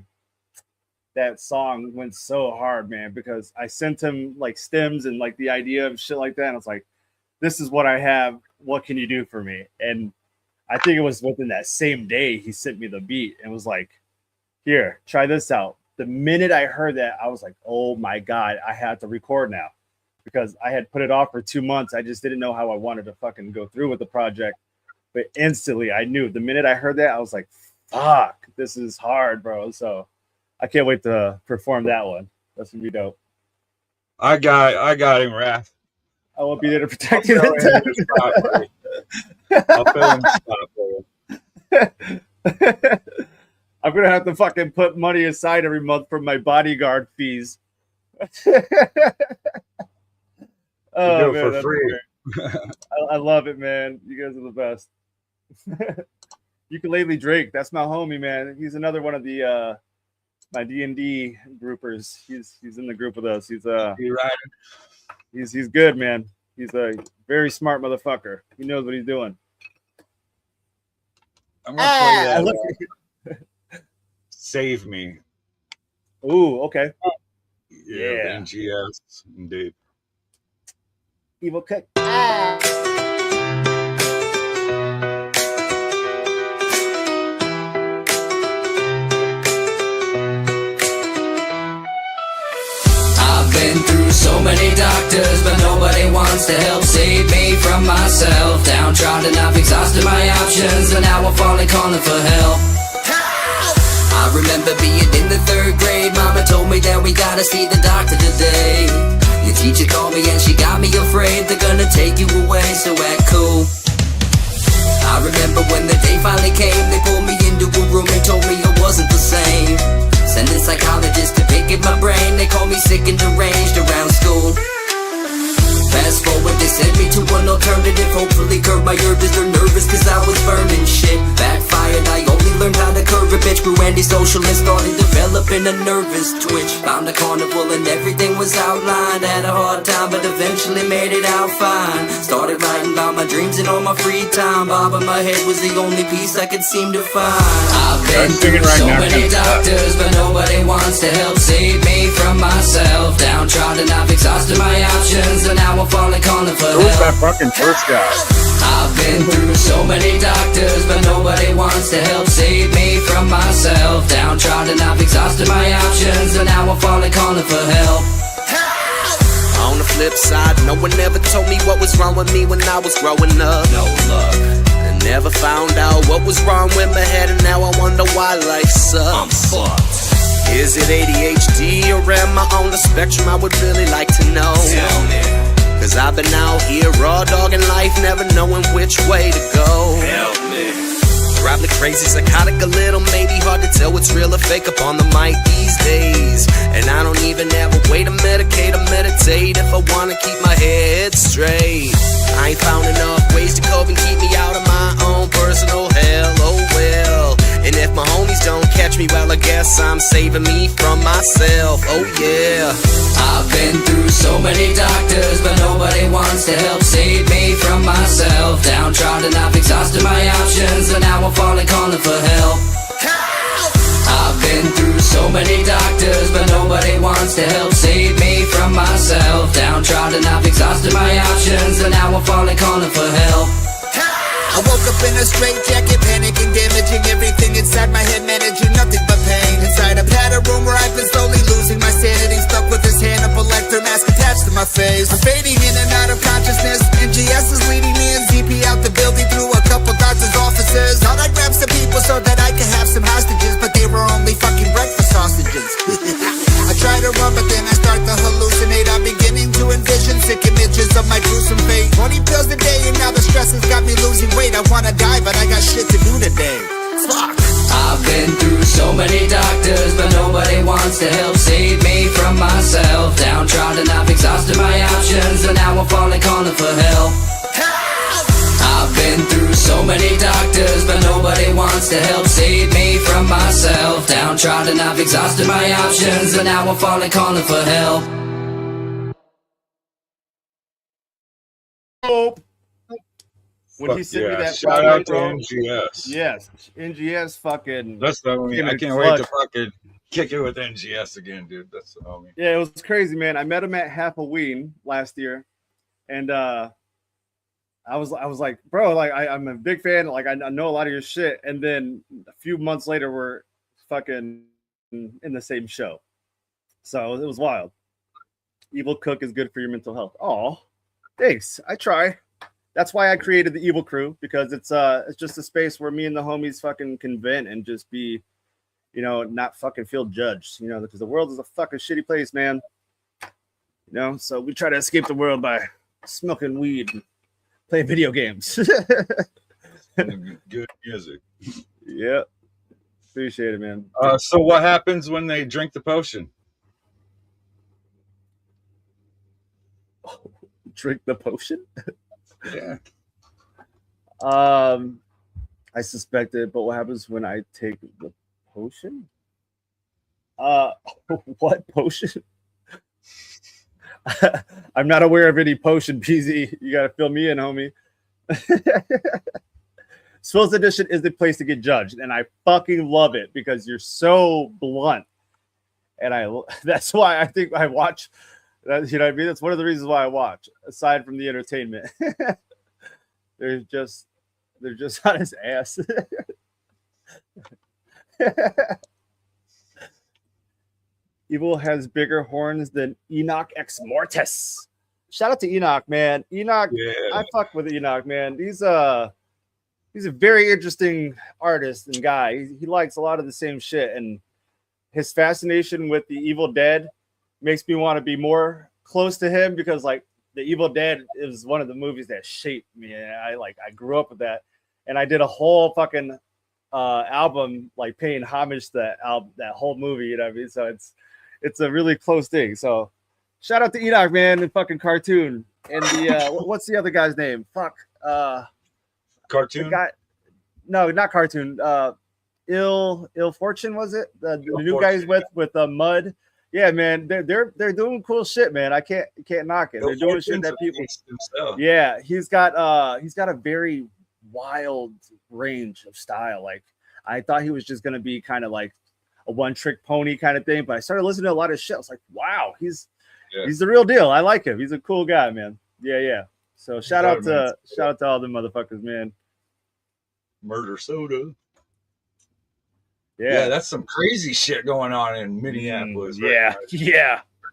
that song went so hard, man, because I sent him like stems and like the idea of shit like that. And I was like, this is what I have. What can you do for me? And I think it was within that same day he sent me the beat and was like, here, try this out. The minute I heard that, I was like, oh my God, I have to record now because I had put it off for 2 months. I just didn't know how I wanted to fucking go through with the project. But instantly I knew the minute I heard that, I was like, fuck, this is hard, bro. So I can't wait to perform that one. That's gonna be dope. I got him, Raph. I won't be there to protect you. I'll fill in the spot for you. I'm gonna have to fucking put money aside every month for my bodyguard fees. Oh, man, for free. I love it, man. You guys are the best. Ukulele Drake, that's my homie, man. He's another one of the my D&D groupers. He's in the group with us. He's good, man. He's a very smart motherfucker. He knows what he's doing. I'm gonna play that. Save Me. Ooh, okay. Yeah. NGS, indeed. Evol Cook. I've been through so many doctors, but nobody wants to help save me from myself. Downtrodden, I've exhausted my options, and now I'm finally calling for help. I remember being in the 3rd grade. Mama told me that we gotta see the doctor today. Your teacher called me and she got me afraid. They're gonna take you away, so act cool. I remember when the day finally came. They pulled me into a room and told me I wasn't the same. Sending psychologists to pick at my brain. They call me sick and deranged around school. Fast forward, they sent me to an alternative. Hopefully curb my urges, they're nervous cause I was burning shit. Backfired, I only learned how to curve a bitch. Grew anti-social and started developing a nervous twitch. Found a carnival and everything was outlined. Had a hard time but eventually made it out fine. Started writing about my dreams and all my free time. Bobbing my head was the only piece I could seem to find. I've been through so many doctors, but nobody wants to help save me from myself. Downtrodden, I've exhausted my options, and now I'm falling, calling for Who's help. that fucking first guy? I've been through so many doctors, but nobody wants to help save me from myself. Downtrodden, I've exhausted my options, and now I'm falling, calling for help. On the flip side, no one ever told me what was wrong with me when I was growing up. No luck, I never found out what was wrong with my head, and now I wonder why life I'm sucks. fucked. Is it ADHD or am I on the spectrum? I would really like to know. Tell me, Cause I've been out here raw dogging life, never knowing which way to go. help me. Probably crazy, psychotic a little, maybe hard to tell what's real or fake up on the mic these days. And I don't even have a way to medicate or meditate if I wanna keep my head straight. I ain't found enough ways to cope and keep me out of my own personal hell, oh well. And if my homies don't catch me, well I guess I'm saving me from myself, oh yeah. I've been through so many doctors, but nobody wants to help save me from myself. Downtrodden, I've exhausted my options, and now I'm falling, calling for help. I've been through so many doctors, but nobody wants to help save me from myself. Downtrodden, I've exhausted my options, and now I'm falling, calling for help. I woke up in a straitjacket, panicking, damaging everything inside my head, managing nothing but pain. Inside a padded room where I've been slowly losing my sanity, stuck with this Hannibal Lecter mask attached to my face. I'm fading in and out of consciousness. NGS is leading me and ZP out the building through a couple doctors' offices. Thought I'd grab some people so that I could have some hostages, but they were only fucking breakfast sausages. I try to run, but then I start to hallucinate. I'm beginning to envision sick images of my gruesome fate. 20 pills a day and now the stress has got me losing weight. I wanna die, but I got shit to do today. Fuck. I've been through so many doctors, but nobody wants to help save me from myself. Downtrodden, I've exhausted my options, and now I'm falling, calling for help. I've been through so many doctors, but nobody wants to help save me from myself. Downtrodden, I've exhausted my options, and now I'm falling, calling for help. Hope. When Fuck he sent me yeah. that Shout out to bro. NGS. Yes, NGS fucking. That's the homie. I can't wait to fucking kick it with NGS again, dude. That's the homie. Yeah, it was crazy, man. I met him at Halloween last year, and I was like, bro, like I'm a big fan. Like I know a lot of your shit, and then a few months later, we're fucking in the same show. So it was wild. Evol Cook is good for your mental health. Oh, thanks. I try. That's why I created the Evil Crew, because it's just a space where me and the homies fucking can vent and just be, you know, not fucking feel judged, you know, because the world is a fucking shitty place, man. You know, so we try to escape the world by smoking weed and playing video games. Good music. Yeah. Appreciate it, man. So what happens when they drink the potion? Drink the potion? Yeah. I suspect it, but what happens when I take the potion? What potion? I'm not aware of any potion, PZ. You gotta fill me in, homie. Swills Edition is the place to get judged, and I fucking love it because you're so blunt. And that's why I think I watch. You know what I mean? That's one of the reasons why I watch, aside from the entertainment. they're just on his ass. Evil has bigger horns than Enoch Ex Mortis. Shout out to Enoch, man. Enoch, Yeah. I fuck with Enoch, man. He's a very interesting artist and guy. He likes a lot of the same shit, and his fascination with the Evil Dead makes me want to be more close to him, because like the Evil Dead is one of the movies that shaped me. I grew up with that, and I did a whole fucking album, like paying homage to that album, that whole movie. You know what I mean? So it's a really close thing. So shout out to Enoch, man, and fucking cartoon. And the what's the other guy's name? Fuck. The Cartoon. guy. No, not cartoon. Ill Fortune, was it? The new Fortune, guys with Mud. Yeah, man, they're doing cool shit, man. I can't knock it. They're doing shit that people. Yeah, he's got a very wild range of style. Like I thought he was just gonna be kind of like a one-trick pony kind of thing, but I started listening to a lot of shit. I was like, wow, he's the real deal. I like him. He's a cool guy, man. Yeah. So shout out to all the motherfuckers, man. Murder Soda. Yeah, that's some crazy shit going on in Minneapolis. Yeah.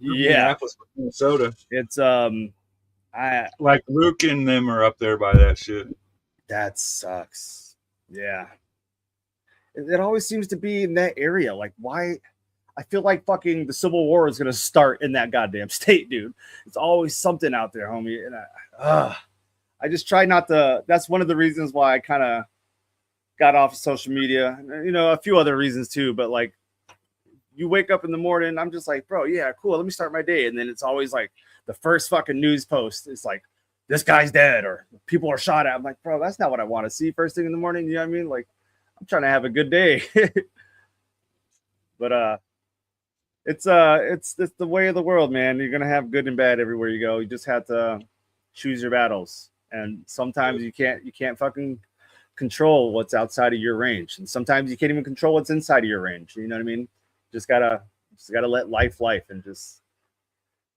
Minneapolis, Minnesota. It's I like Luke and them are up there by that shit. That sucks. Yeah. It always seems to be in that area. Like, why? I feel like fucking the Civil War is gonna start in that goddamn state, dude. It's always something out there, homie. And I just try not to. That's one of the reasons why I kind of got off of social media. You know, a few other reasons too. But like, you wake up in the morning, I'm just like, bro, yeah, cool. Let me start my day. And then it's always like the first fucking news post is like, this guy's dead or people are shot at. I'm like, bro, that's not what I want to see first thing in the morning. You know what I mean? Like, I'm trying to have a good day. But it's the way of the world, man. You're gonna have good and bad everywhere you go. You just have to choose your battles. And sometimes you can't fucking control what's outside of your range. And sometimes you can't even control what's inside of your range. You know what I mean? Just gotta let life and just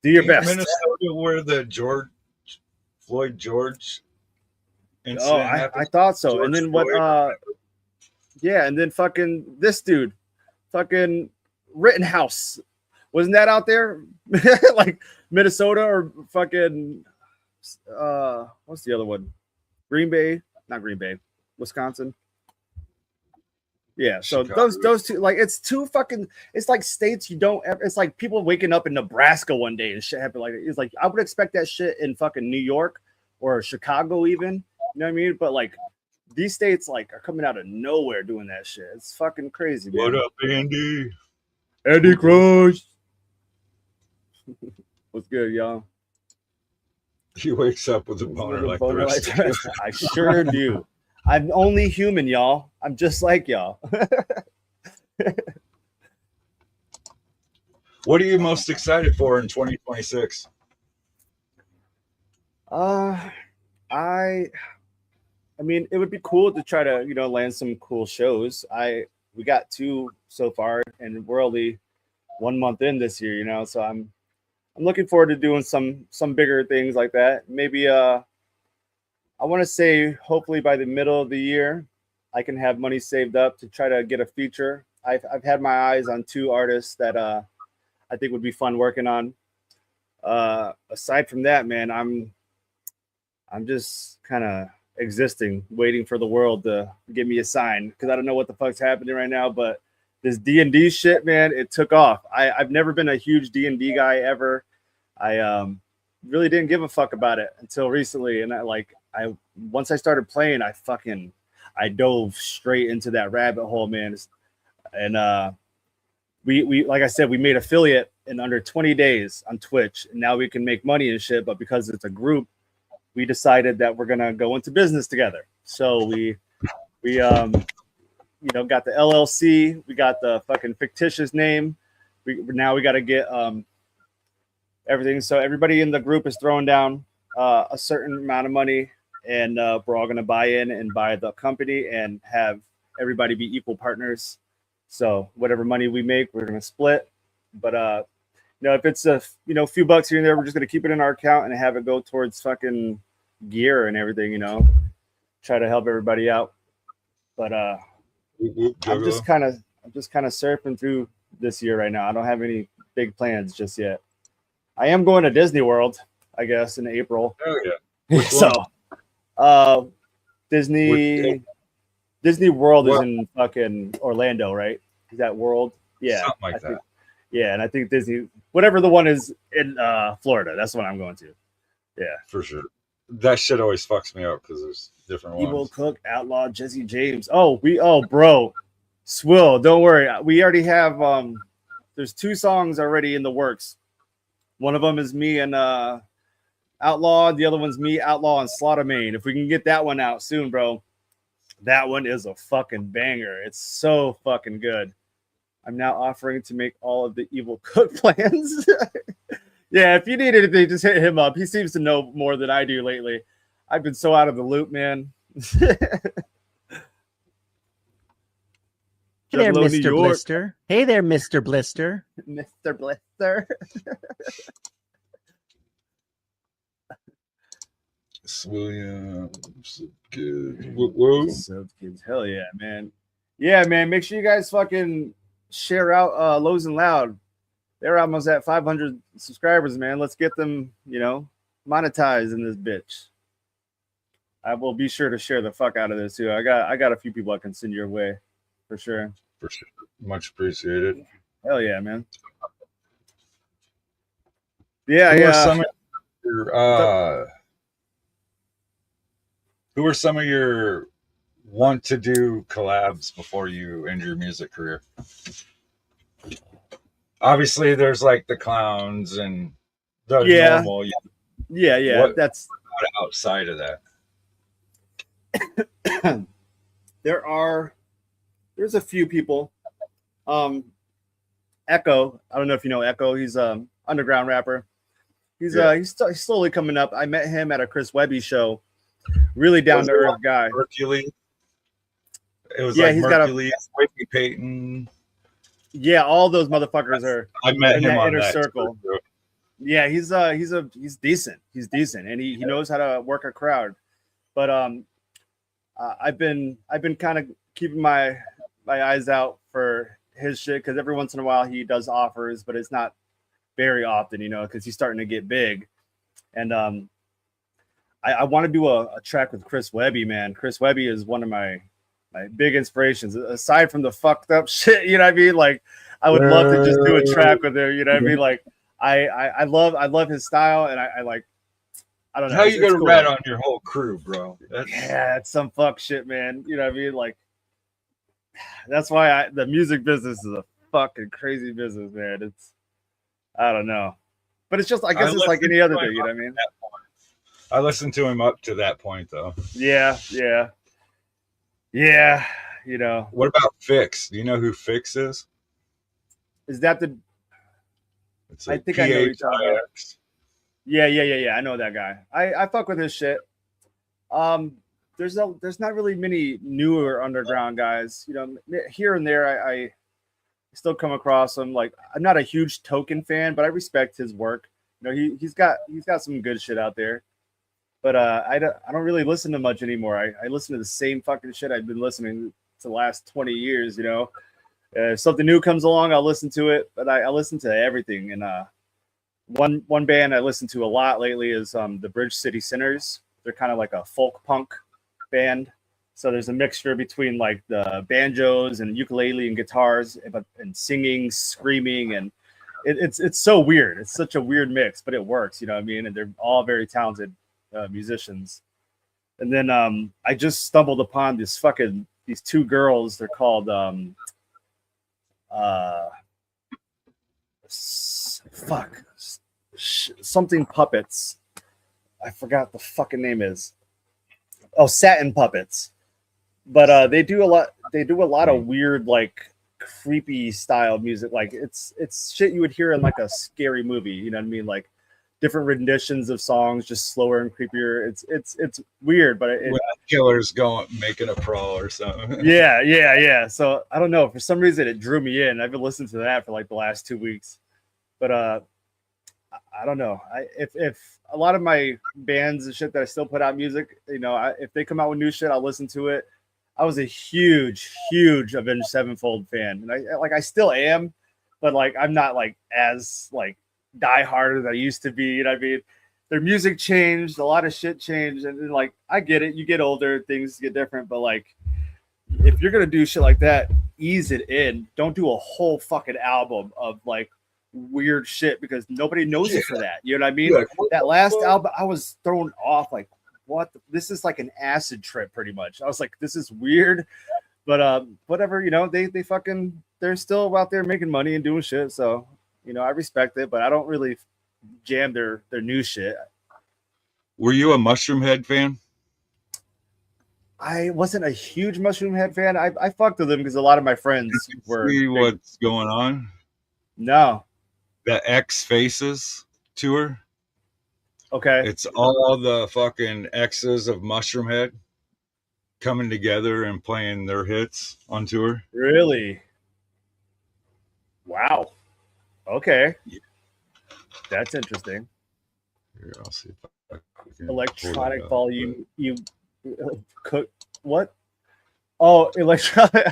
do your best. Minnesota, where the Floyd George incident happened? I thought so. George and then Floyd. what and then fucking this dude, fucking Rittenhouse. Wasn't that out there? Like Minnesota or fucking what's the other one? Not Green Bay, Wisconsin. Yeah, so Chicago. those two, like, it's two fucking, it's like states you don't ever, it's like people waking up in Nebraska one day and shit happen like it's like I would expect that shit in fucking New York or Chicago even, you know what I mean? But like these states like are coming out of nowhere doing that shit. It's fucking crazy, man. What up, Andy? Andy Crush. What's good, y'all? He wakes up with a boner like the rest of us. I sure do. I'm only human, y'all. I'm just like y'all. What are you most excited for in 2026? I mean, it would be cool to try to, land some cool shows. We got 2 so far, and we're only 1 month in this year, so I'm looking forward to doing some bigger things like that. Maybe I want to say hopefully by the middle of the year, I can have money saved up to try to get a feature. I've had my eyes on 2 artists that I think would be fun working on. Aside from that, man, I'm just kind of existing, waiting for the world to give me a sign, because I don't know what the fuck's happening right now. But this D&D shit, man, it took off. I've never been a huge D&D guy ever. I really didn't give a fuck about it until recently, and once I started playing, I dove straight into that rabbit hole, man. And we like I said, we made affiliate in under 20 days on Twitch, and now we can make money and shit. But because it's a group, we decided that we're gonna go into business together. So we got the LLC, we got the fucking fictitious name. We got to get everything. So everybody in the group is throwing down a certain amount of money, and we're all gonna buy in and buy the company and have everybody be equal partners. So whatever money we make, we're gonna split. But if it's a few bucks here and there, we're just gonna keep it in our account and have it go towards fucking gear and everything. Try to help everybody out. But I'm just kind of surfing through this year right now. I don't have any big plans just yet. I am going to Disney World, I guess, in April. Oh yeah. So Disney World is in fucking Orlando, right? Is that World? Yeah. Something like that. Yeah, and I think Disney, whatever the one is in Florida, that's the one I'm going to. Yeah. For sure. that shit always fucks me up because there's different Evol ones. Cook, Outlaw, Jesse James. Bro, Swill, don't worry. We already have there's 2 songs already in the works. One of them is me and Outlaw. The other one's me, Outlaw, and Slaughtermain. If we can get that one out soon, bro, that one is a fucking banger. It's so fucking good. I'm now offering to make all of the Evol Cook plans. Yeah, if you need anything, just hit him up. He seems to know more than I do lately. I've been so out of the loop, man. Hey there, Juggalo, New Mr. York. Blister. Hey there, Mr. Blister. Mr. Blister. Williams, good. Whoa. So kids, hell yeah, man. Yeah, man. Make sure you guys fucking share out Lows and Loud. They're almost at 500 subscribers, man. Let's get them, monetized in this bitch. I will be sure to share the fuck out of this too. I got a few people I can send your way, for sure. For sure. Much appreciated. Hell yeah, man. Yeah, Who yeah. Who are some of your want to do collabs before you end your music career? Obviously, there's like the clowns and the normal. Yeah. What That's outside of that. There's a few people. Echo, I don't know if you know Echo. He's an underground rapper. He's slowly coming up. I met him at a Chris Webby show. Really down to earth guy. Hercules. It was Yeah, like he's Hercules, Whitney Payton. Yeah, all those motherfuckers are I met in him that on inner that circle. too. Yeah, he's decent. He's decent, and he knows how to work a crowd. But I've been kind of keeping my eyes out for his shit because every once in a while he does offers, but it's not very often, because he's starting to get big. And I want to do a track with Chris Webby, man. Chris Webby is one of my big inspirations. Aside from the fucked up shit, you know what I mean? Like, I would love to just do a track with him, you know what I mean? Like, I love his style, and I like, I don't know. How you gonna cool. rat on your whole crew, bro? Yeah, it's some fuck shit, man. You know what I mean? Like, that's why the music business is a fucking crazy business, man. It's, I don't know, but it's just, I guess it's like any other thing, you know what I mean? I listened to him up to that point, though. Yeah. What about Fix? Do you know who Fix is? Is that the? It's I think I know each other. PHIX. Yeah. I know that guy. I fuck with his shit. There's not really many newer underground guys. Here and there, I still come across him. Like, I'm not a huge Token fan, but I respect his work. He's got some good shit out there. But I don't really listen to much anymore. I listen to the same fucking shit I've been listening to the last 20 years. If something new comes along, I'll listen to it. But I listen to everything. And one band I listen to a lot lately is the Bridge City Sinners. They're kind of like a folk punk band. So there's a mixture between like the banjos and ukulele and guitars and singing, screaming, and it's so weird. It's such a weird mix, but it works. You know what I mean? And they're all very talented musicians. And then I just stumbled upon these 2 girls. They're called something puppets. I forgot the fucking name is. Oh, Satin Puppets. But they do a lot of weird, like, creepy style music. Like, it's shit you would hear in like a scary movie. You know what I mean? Like, different renditions of songs, just slower and creepier. It's weird, but when killers making a crawl or something. Yeah. So I don't know. For some reason, it drew me in. I've been listening to that for like the last 2 weeks. But I don't know. If a lot of my bands and shit that I still put out music, if they come out with new shit, I'll listen to it. I was a huge Avenged Sevenfold fan, and I still am, but like I'm not like as like die hard as I used to be. You know what I mean? Their music changed, a lot of shit changed, and like I get it. You get older, things get different, but like if you're gonna do shit like that, ease it in. Don't do a whole fucking album of like weird shit because nobody knows it for that. You know what I mean? Yeah, that last album, I was thrown off. Like, what? This is like an acid trip, pretty much. I was like, this is weird, but whatever. You know, they fucking they're still out there making money and doing shit. So you know, I respect it, but I don't really jam their new shit. Were you a Mushroom Head fan? I wasn't a huge Mushroom Head fan. I fucked with them because a lot of my friends were. See what's going on? No. The X Faces tour. Okay. It's all the fucking exes of Mushroom Head coming together and playing their hits on tour. Really? Wow. Okay. Yeah. That's interesting. Here, I'll see if I can Electronic pull volume. You cook what? Oh, electronic.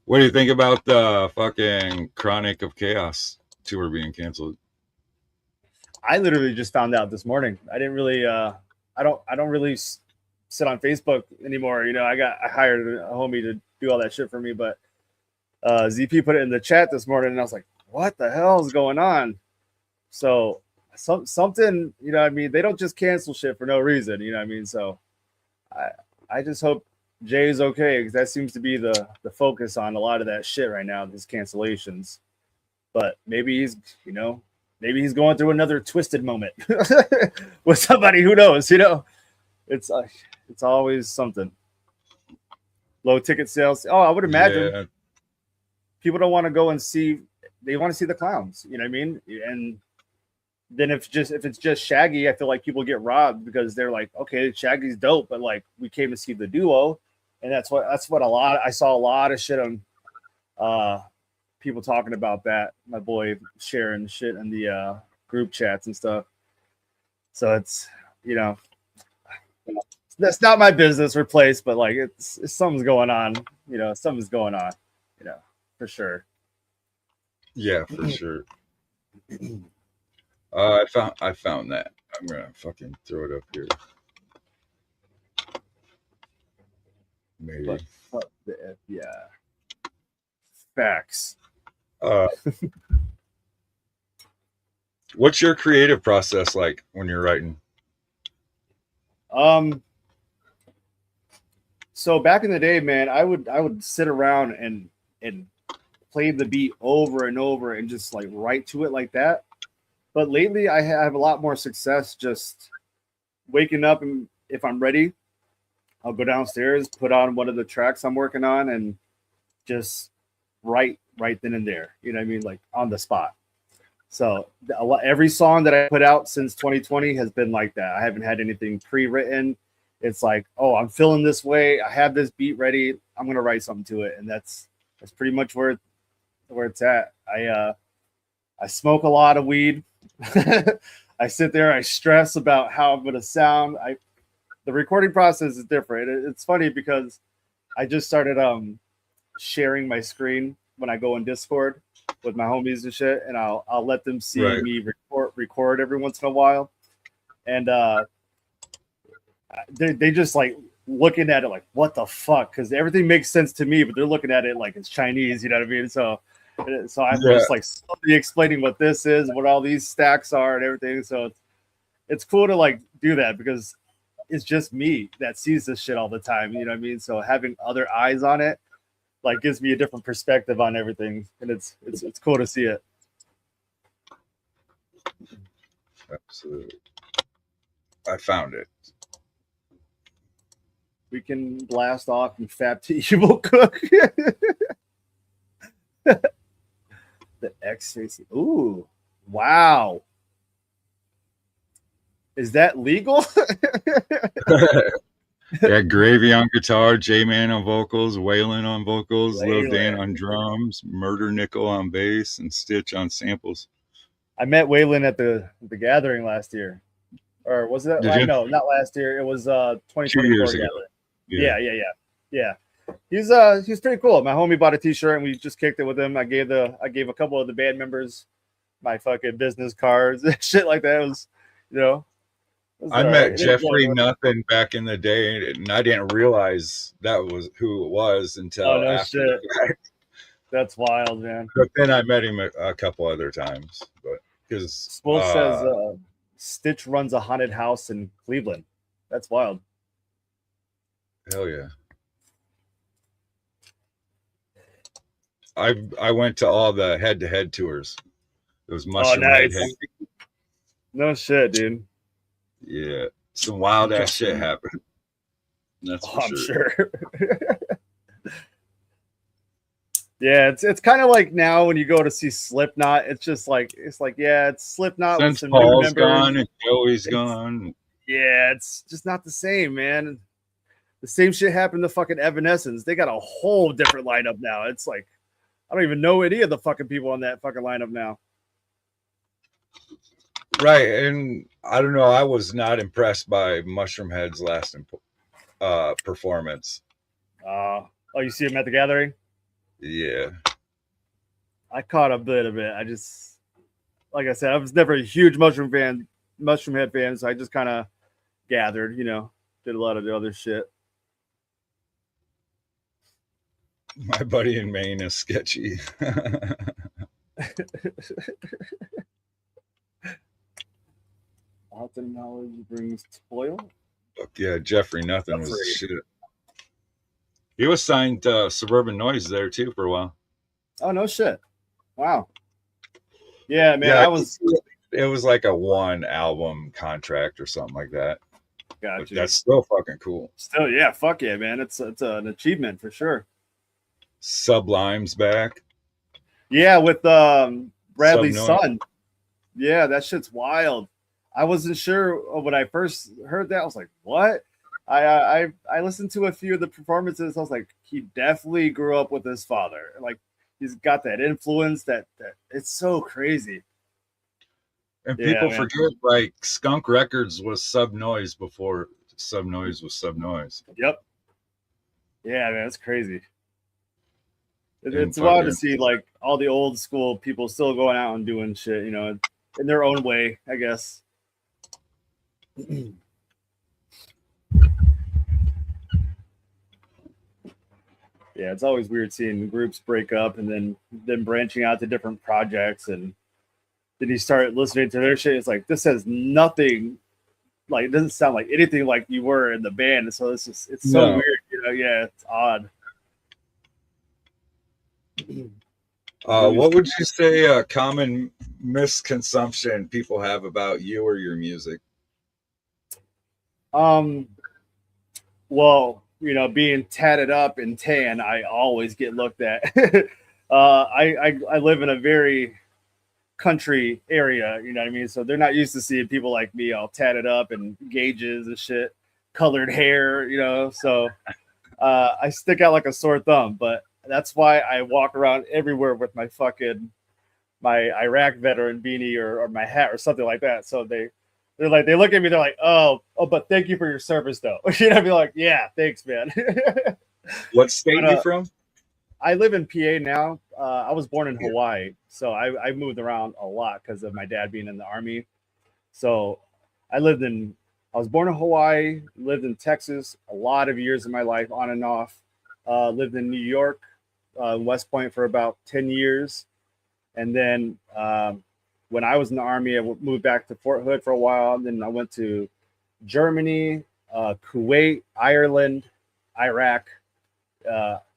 What do you think about the fucking Chronic of Chaos tour being canceled? I literally just found out this morning. I didn't really. I don't really sit on Facebook anymore. You know, I hired a homie to do all that shit for me, but ZP put it in the chat this morning, and I was like, "What the hell is going on?" So something, you know what I mean? They don't just cancel shit for no reason, you know what I mean? So I just hope Jay is okay, because that seems to be the focus on a lot of that shit right now, these cancellations. But maybe he's, you know, maybe he's going through another twisted moment with somebody, who knows, you know? It's always something. Low ticket sales. Oh, I would imagine people don't want to go and see, they want to see the clowns, you know what I mean? And then if it's just Shaggy, I feel like people get robbed, because they're like, okay, Shaggy's dope, but like, we came to see the duo. And that's what I saw a lot of shit on people talking about that. My boy sharing shit in the group chats and stuff. So it's, you know, that's not my business or place, but like it's something's going on, you know, something's going on, you know, for sure. Yeah, for sure. I found that. I'm gonna fucking throw it up here. Maybe. But fuck the FBI. Facts. What's your creative process like when you're writing? So back in the day, man, I would sit around and play the beat over and over and just like write to it like that. But lately I have a lot more success just waking up, and if I'm ready, I'll go downstairs, put on one of the tracks I'm working on, and just write right then and there. You know what I mean? Like on the spot. So every song that I put out since 2020 has been like that. I haven't had anything pre-written. It's like, oh, I'm feeling this way. I have this beat ready. I'm gonna write something to it, and that's pretty much where it's at. I smoke a lot of weed. I sit there. I stress about how I'm gonna sound. The recording process is different. It's funny because I just started sharing my screen when I go in Discord with my homies and shit, and I'll let them see me record every once in a while, and they just like looking at it like, what the fuck? Because everything makes sense to me, but they're looking at it like it's Chinese, you know what I mean? So I'm just like slowly explaining what this is, what all these stacks are and everything. So it's cool to like do that, because it's just me that sees this shit all the time, you know what I mean? So having other eyes on it like gives me a different perspective on everything, and it's cool to see it. Absolutely. I found it. We can blast off and fap to Evol Cook. The X-Face. Ooh, wow. Is that legal? Yeah, Gravy on guitar, J-Man on vocals, Waylon on vocals, Waylon. Lil Dan on drums, Murder Nickel on bass, and Stitch on samples. I met Waylon at the gathering last year. Or was it? No, not last year. It was 2024 2 years ago. Gathering. Yeah. He's pretty cool. My homie bought a t-shirt and we just kicked it with him. I gave a couple of the band members my fucking business cards and shit like that. It was, you know. I met Jeffrey Nothing back in the day, and I didn't realize that was who it was until after the fact. That's wild, man. But then I met him a couple other times, but because Swoll says Stitch runs a haunted house in Cleveland. That's wild. hell yeah. I went to all the head-to-head tours. Those mushroom nice. head. No shit, dude. Yeah, some wild ass shit happened. That's for I'm sure. sure. Yeah, it's kind of like now when you go to see Slipknot, it's it's Slipknot with Since some Paul's new members. gone and Joey's gone. Yeah, it's just not the same, man. The same shit happened to fucking Evanescence. They got a whole different lineup now. It's like I don't even know any of the fucking people on that fucking lineup now. Right, and I don't know. I was not impressed by Mushroom Head's last performance. Oh, you see him at the gathering? Yeah. I caught a bit of it. I just, like I said, I was never a huge Mushroom Head fan, so I just kind of gathered, did a lot of the other shit. My buddy in Maine is sketchy. Often knowledge brings toil. Fuck yeah, Jeffrey Nothing was shit. He was signed to Suburban Noise there too for a while. Oh no shit! Wow. Yeah, man, Yeah, it was like a 1 album contract or something like that. Gotcha. That's still fucking cool. Still, yeah, fuck yeah, man. It's an achievement for sure. Sublime's back. Yeah, with Bradley's Subnoise. son. Yeah, that shit's wild. I wasn't sure when I first heard that. I was like, what? I listened to a few of the performances. I was like, he definitely grew up with his father. Like, he's got that influence that it's so crazy. And people forget, like, Skunk Records was Subnoise before Subnoise was Subnoise. Yep. Yeah, man, it's crazy. It's wild to see, like, all the old school people still going out and doing shit, in their own way, I guess. Yeah, it's always weird seeing groups break up and then branching out to different projects, and then you start listening to their shit. It's like, this has nothing, like, it doesn't sound like anything like you were in the band. So it's so weird, Yeah, it's odd. What would you say a common misconception people have about you or your music? Well, being tatted up and tan, I always get looked at. I live in a very country area, you know what I mean? So they're not used to seeing people like me all tatted up and gauges and shit, colored hair, So I stick out like a sore thumb, but that's why I walk around everywhere with my Iraq veteran beanie or my hat or something like that. So they look at me, they're like, oh, but thank you for your service though. I'd be like, yeah, thanks, man. What state are you from? I live in PA now. I was born in Hawaii, so I moved around a lot because of my dad being in the Army. So I was born in Hawaii, lived in Texas a lot of years of my life, on and off. Lived in New York, West Point for about 10 years. And then when I was in the Army, I moved back to Fort Hood for a while. Then I went to Germany, Kuwait, Ireland, Iraq.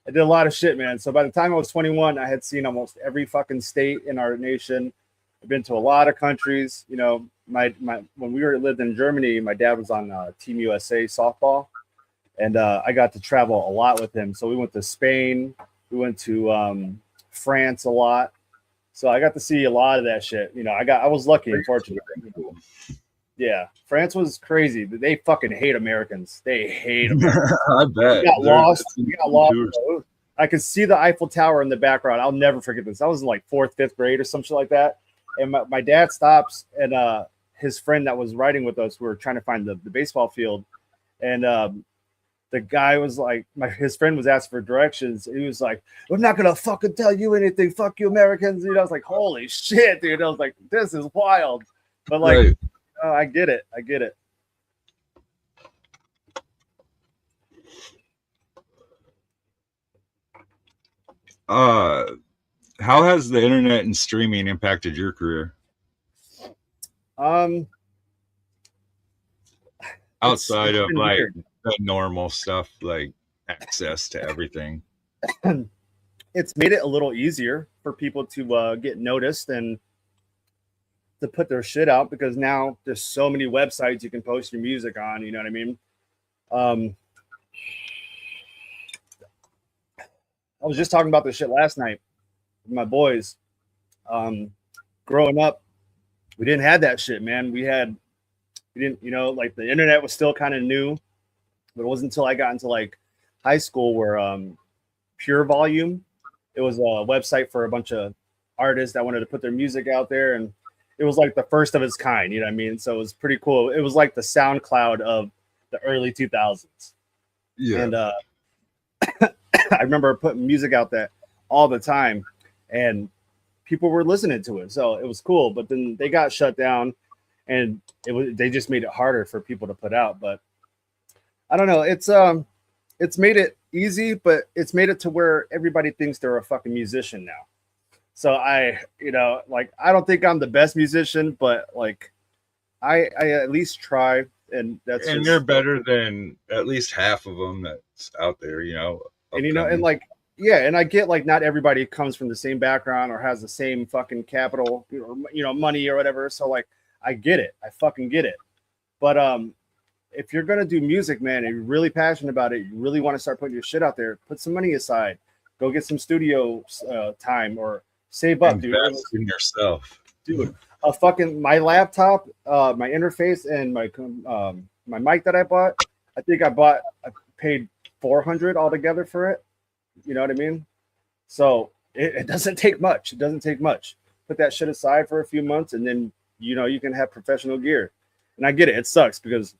I did a lot of shit, man. So by the time I was 21, I had seen almost every fucking state in our nation. I've been to a lot of countries. When we lived in Germany, my dad was on Team USA softball, and I got to travel a lot with him. So we went to Spain, we went to France a lot. So I got to see a lot of that shit. I was lucky and fortunate. Yeah, France was crazy. They fucking hate Americans. They hate Americans. I bet. We got lost. I could see the Eiffel Tower in the background. I'll never forget this. I was in like 4th, 5th grade or some shit like that. And my dad stops, and his friend that was riding with us, we were trying to find the baseball field. And the guy was like, his friend was asking for directions. He was like, I'm not going to fucking tell you anything. Fuck you, Americans. I was like, holy shit, dude. I was like, this is wild. But like, right. I get it. How has the internet and streaming impacted your career? Outside it's of been like weird. the normal stuff, like access to everything. It's made it a little easier for people to get noticed and to put their shit out, because now there's so many websites you can post your music on. You know what I mean? I was just talking about this shit last night with my boys. Growing up, we didn't have that shit, man. We didn't, you know, like the internet was still kind of new, but it wasn't until I got into like high school where Pure Volume, it was a website for a bunch of artists that wanted to put their music out there, and it was like the first of its kind, you know what I mean? So it was pretty cool. It was like the SoundCloud of the early 2000s. Yeah. And I remember putting music out there all the time, and people were listening to it, so it was cool. But then they got shut down, and they just made it harder for people to put out. But I don't know. It's made it easy, but it's made it to where everybody thinks they're a fucking musician now. So I don't think I'm the best musician, but like I at least try, and you're better than at least half of them that's out there, you know. And and like, yeah, and I get like not everybody comes from the same background or has the same fucking capital, money or whatever. So like, I get it, I fucking get it. But if you're gonna do music, man, and you're really passionate about it, you really want to start putting your shit out there, put some money aside, go get some studio time, or save up, dude. Invest in yourself, dude. My laptop, my interface, and my mic that I bought. I paid $400 altogether for it. You know what I mean? So it doesn't take much. It doesn't take much. Put that shit aside for a few months, and then you can have professional gear. And I get it. It sucks because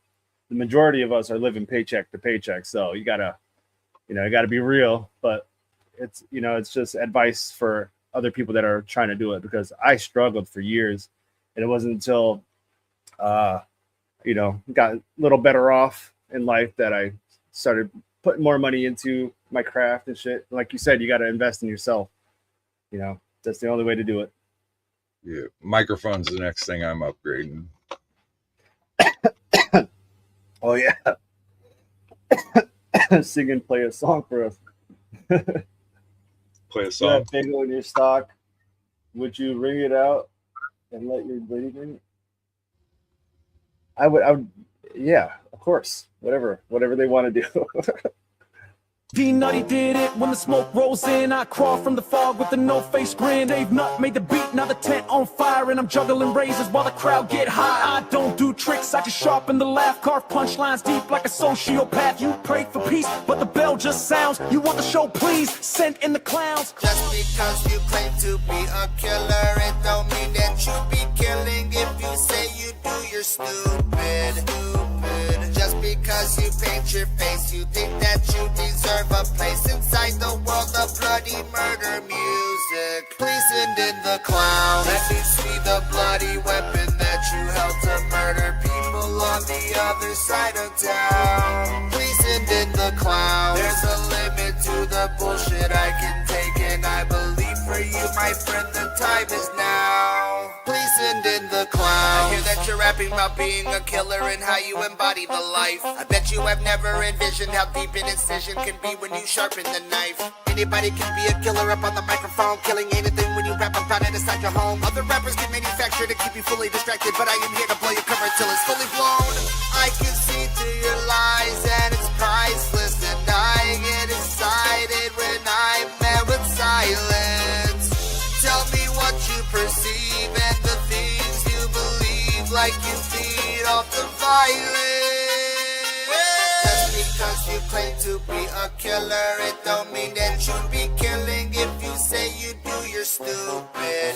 the majority of us are living paycheck to paycheck. So you gotta be real. But it's just advice for other people that are trying to do it, because I struggled for years, and it wasn't until got a little better off in life that I started putting more money into my craft and shit. Like you said, you got to invest in yourself. That's the only way to do it. Yeah, microphone's the next thing I'm upgrading. Oh yeah. Sing and play a song for us. Play a song. That bagel in your stock. Would you wring it out and let your lady drink it? I would, yeah, of course. Whatever they want to do. P-Nutty did it when the smoke rolls in. I crawl from the fog with a no-face grin. Dave Nut made the beat, now the tent on fire, and I'm juggling razors while the crowd get high. I don't do tricks, I just sharpen the laugh, carve punchlines deep like a sociopath. You pray for peace, but the bell just sounds. You want the show, please, send in the clowns. Just because you claim to be a killer, it don't mean that you be killing. If you say you do, you're stupid. Just because you paint your face, you think that you deserve a place inside the world of bloody murder music. Please send in the clown. Let me see the bloody weapon that you held to murder people on the other side of town. Please send in the clown. There's a limit to the bullshit I can take, and I believe for you, my friend, the time is now. Please send in the clown. I hear that you're rapping about being a killer and how you embody the life. I bet you have never envisioned how deep an incision can be when you sharpen the knife. Anybody can be a killer up on the microphone, killing anything when you rap about it inside your home. Other rappers get manufactured to keep you fully distracted, but I am here to blow your cover till it's fully blown. I can see through your lies and it's priceless, and I get excited when I'm met with silence. Tell me what you perceive and the things you believe, like you feed off the violence. Just because you claim to be a killer, it don't mean that you be killing. If you say you do, you're stupid.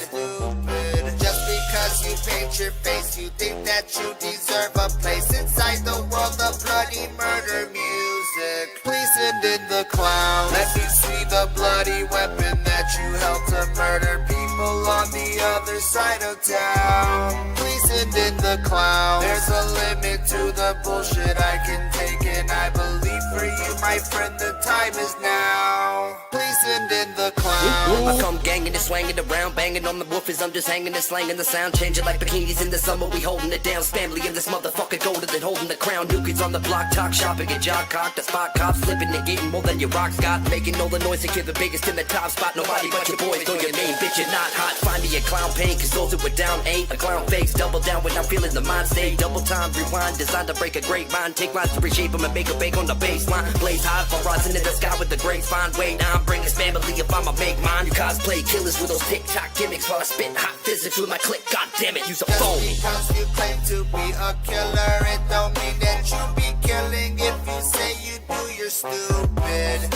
Just because you paint your face, you think that you deserve a place inside the world of bloody murder music. Please send in the clown. Let me see the bloody weapon that you held to murder people on the other side of town. Please send in the clown. There's There's a limit to the bullshit I can take, and I believe for you, my friend, the time is now. Please send in the clown. I come ganging and swanging around, banging on the woofers. I'm just hanging and slanging the sound, changing like bikinis in the summer. We holding it down, SPAMILY in this motherfucker golden than holding the crown. New kids on the block, talk shopping, get jock cocked, the spot cops slipping and getting more than your rocks got. Making all the noise and give the biggest in the top spot. Nobody but your boys know your name, bitch. You're not hot. Find me a clown pain, cause those who were down ain't a clown face. Double down when I'm feeling the mind state. Double time rewind, designed to break a great mind. Take lines to reshape them and make a bake on the baseline. Blaze high for rising in the sky with the great fine. Wait, I'm bringing SPAMILY if I'ma make mine. You cosplay killers with those TikTok gimmicks while I spit hot physics with my click. God damn it, use a phone. Just because you claim to be a killer, it don't mean that you be killing. If you say you do, you're stupid.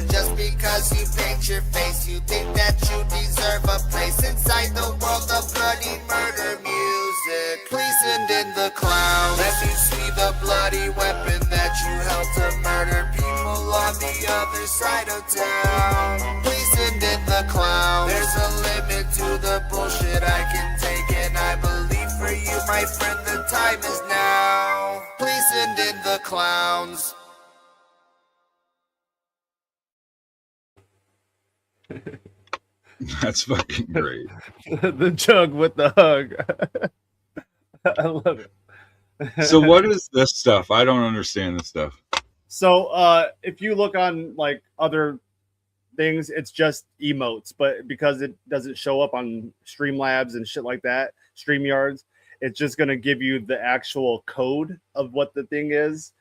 Just because you paint your face, you think that you deserve a place inside the world of bloody murder music. Please send in the clown. Let me see the bloody weapon that you held to murder people on the other side of town. Please send in the clown. There's a limit to the bullshit I can take, and I believe for you, my friend, the time is now. Please send in the clowns. That's fucking great. The jug with the hug. I love it. So what is this stuff? I don't understand this stuff. So if you look on like other things, it's just emotes, but because it doesn't show up on Streamlabs and shit like that, StreamYards, it's just gonna give you the actual code of what the thing is.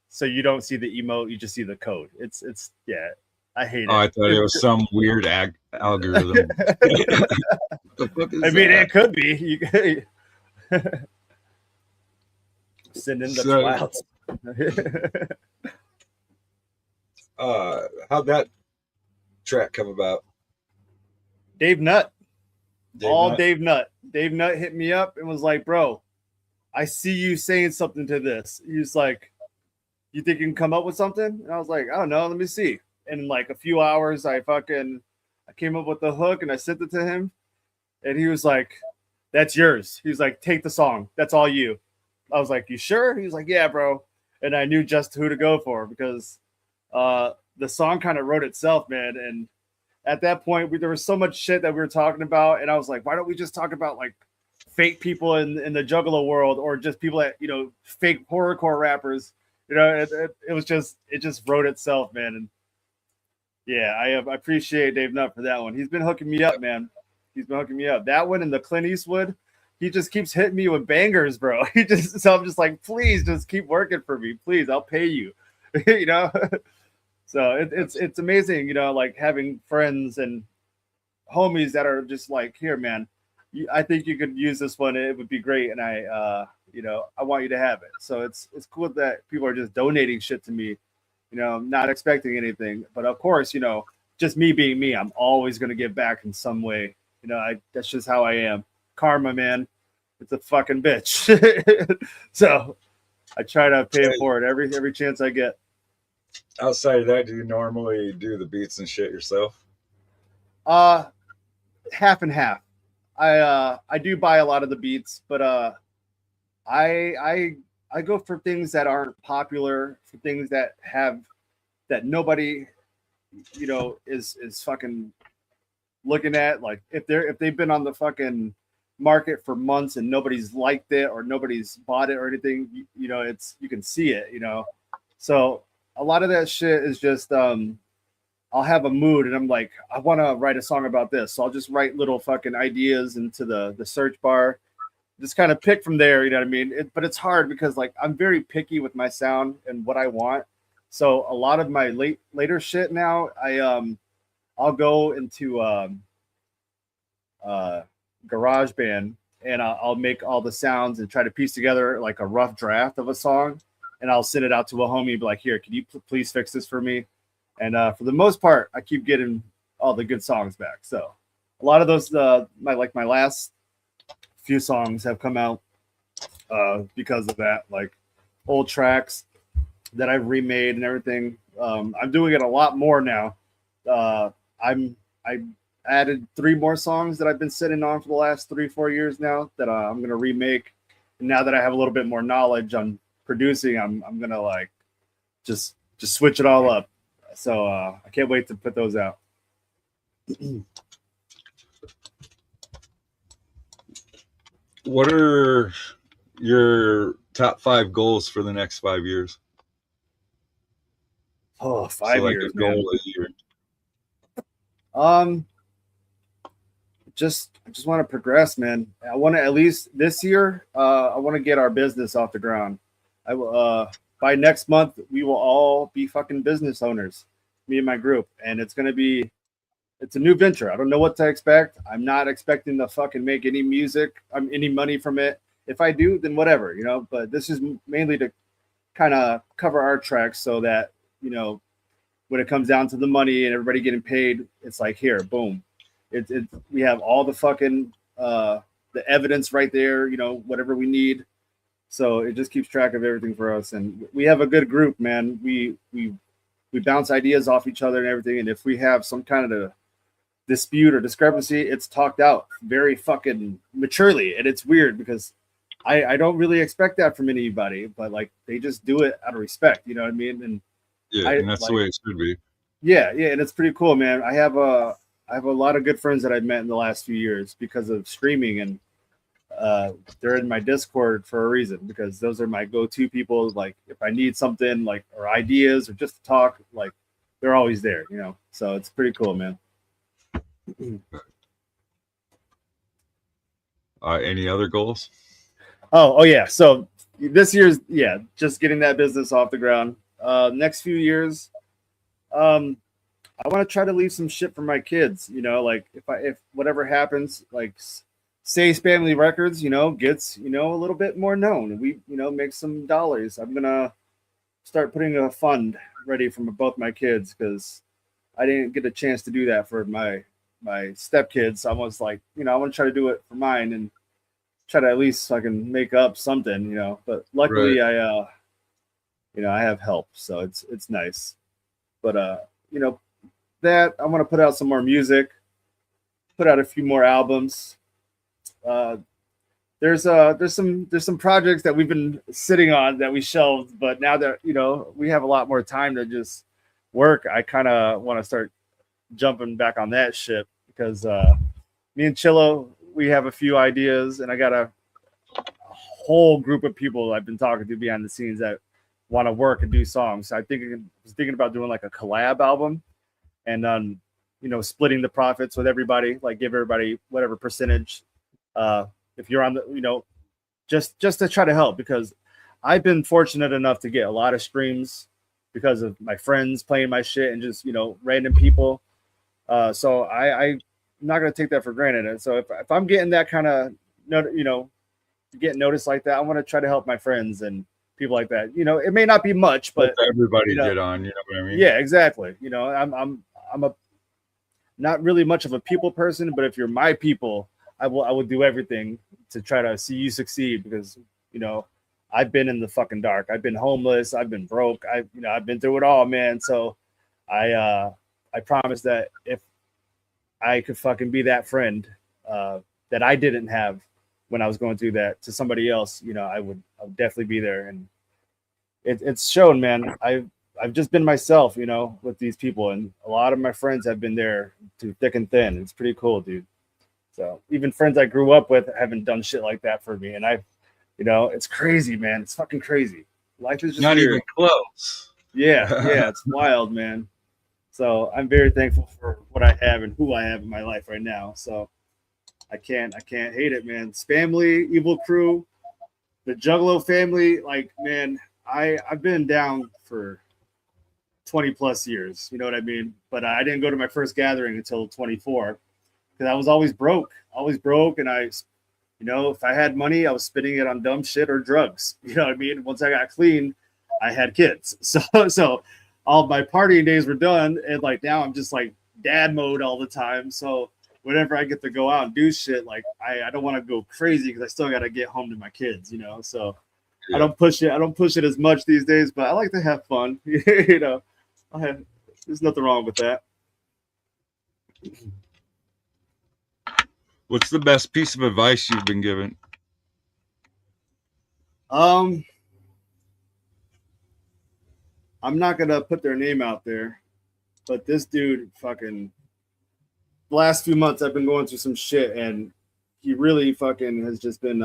So you don't see the emote, you just see the code. It's yeah. I hate it. Oh, I thought it was some weird algorithm. The fuck is I mean, that? it could be. You could send in the clouds. How'd that track come about? Dave Nutt. Nutt? Dave Nutt. Dave Nutt hit me up and was like, bro, I see you saying something to this. He was like, you think you can come up with something? And I was like, I don't know. Let me see. And in like a few hours, I came up with the hook and I sent it to him. And he was like, that's yours. He was like, take the song. That's all you. I was like, you sure? He was like, yeah, bro. And I knew just who to go for because the song kind of wrote itself, man. And at that point, there was so much shit that we were talking about. And I was like, why don't we just talk about like fake people in the Juggalo world or just people that, you know, fake horrorcore rappers? You know, it just wrote itself, man. And yeah, I appreciate Dave Nutt for that one. He's been hooking me up, man. He's been hooking me up. That one and the Clint Eastwood, he just keeps hitting me with bangers, bro. So I'm just like, please just keep working for me. Please, I'll pay you. You know? So it's amazing, you know, like having friends and homies that are just like, here, man, I think you could use this one. It would be great. And I want you to have it. So it's cool that people are just donating shit to me. You know, I'm not expecting anything, but of course, you know, just me being me, I'm always going to give back in some way. You know, that's just how I am. Karma, man, it's a fucking bitch. So I try to pay it forward every chance I get. Outside of that, do you normally do the beats and shit yourself? Half and half. I do buy a lot of the beats, but I go for things that aren't popular, for things that nobody, you know, is fucking looking at. Like if they've been on the fucking market for months and nobody's liked it or nobody's bought it or anything, you know, you can see it, you know. So a lot of that shit is just I'll have a mood and I'm like, I want to write a song about this. So I'll just write little fucking ideas into the search bar. Just kind of pick from there, you know what I mean? But it's hard because like I'm very picky with my sound and what I want. So a lot of my later shit now, I'll go into GarageBand and I'll make all the sounds and try to piece together like a rough draft of a song, and I'll send it out to a homie and be like, here, can you please fix this for me? And for the most part, I keep getting all the good songs back. So a lot of those, my last few songs have come out because of that, like old tracks that I've remade and everything. I'm doing it a lot more now. I added 3 more songs that I've been sitting on for the last 3-4 years now that I'm going to remake now that I have a little bit more knowledge on producing, I'm gonna like just switch it all up. So I can't wait to put those out. What are your top 5 goals for the next 5 years? Oh, 5 so like years, a goal man. a year. I just want to progress, man. I want to at least this year. I want to get our business off the ground. I will. By next month, we will all be fucking business owners, me and my group, and it's gonna be. It's a new venture. I don't know what to expect. I'm not expecting to fucking make any music, any money from it. If I do, then whatever, you know. But this is mainly to kind of cover our tracks so that, you know, when it comes down to the money and everybody getting paid, it's like, here, boom. We have all the fucking the evidence right there, you know, whatever we need. So it just keeps track of everything for us. And we have a good group, man. We bounce ideas off each other and everything. And if we have some kind of dispute or discrepancy, it's talked out very fucking maturely. And it's weird because I don't really expect that from anybody, but like they just do it out of respect, you know what I mean? And Yeah, and that's the way it should be. yeah, and it's pretty cool, man. I have a lot of good friends that I've met in the last few years because of streaming, and they're in my Discord for a reason, because those are my go-to people. Like if I need something, like, or ideas or just to talk, like they're always there, you know. So it's pretty cool, man. Any other goals? Oh yeah. So this year's just getting that business off the ground. Next few years, I want to try to leave some shit for my kids. You know, like if whatever happens, like say SPAMILY Records, you know, gets, you know, a little bit more known. We, you know, make some dollars. I'm gonna start putting a fund ready for both my kids, because I didn't get a chance to do that for my stepkids. I was like, you know, I want to try to do it for mine and try to at least so I can make up something, you know. But luckily, right. You know, I have help, so it's nice. But you know, that I want to put out some more music, put out a few more albums. There's some projects that we've been sitting on that we shelved, but now that, you know, we have a lot more time to just work, I kind of want to start jumping back on that shit, because me and Chillo, we have a few ideas, and I got a whole group of people I've been talking to behind the scenes that want to work and do songs. I was thinking about doing like a collab album, and you know, splitting the profits with everybody, like give everybody whatever percentage. If you're on the, you know, just to try to help, because I've been fortunate enough to get a lot of streams because of my friends playing my shit and just, you know, random people. So I'm not going to take that for granted. And so if I'm getting that kind of, you know, getting noticed like that, I want to try to help my friends and people like that. You know, it may not be much, but everybody, you know, get on, you know what I mean? Yeah, exactly. You know, I'm a not really much of a people person, but if you're my people, I will do everything to try to see you succeed, because, you know, I've been in the fucking dark. I've been homeless. I've been broke. I've been through it all, man. So I promise that if I could fucking be that friend that I didn't have when I was going through that to somebody else, you know, I would definitely be there. And it's shown, man. I've just been myself, you know, with these people, and a lot of my friends have been there through thick and thin. It's pretty cool, dude. So even friends I grew up with haven't done shit like that for me. And you know, it's crazy, man. It's fucking crazy. Life is just not weird. even close. Yeah, it's wild, man. So I'm very thankful for what I have and who I have in my life right now. So I can't hate it, man. SPAMILY, Evil Crew, the Juggalo family, like, man, I've been down for 20 plus years, you know what I mean? But I didn't go to my first gathering until 24, because I was always broke, and I, you know, if I had money, I was spending it on dumb shit or drugs. You know what I mean? Once I got clean, I had kids. So all my partying days were done, and like now I'm just like dad mode all the time. So whenever I get to go out and do shit, like I don't want to go crazy, because I still got to get home to my kids, you know. So yeah. I don't push it as much these days, but I like to have fun. You know, there's nothing wrong with that. What's the best piece of advice you've been given? I'm not gonna put their name out there, but this dude fucking the last few months I've been going through some shit, and he really fucking has just been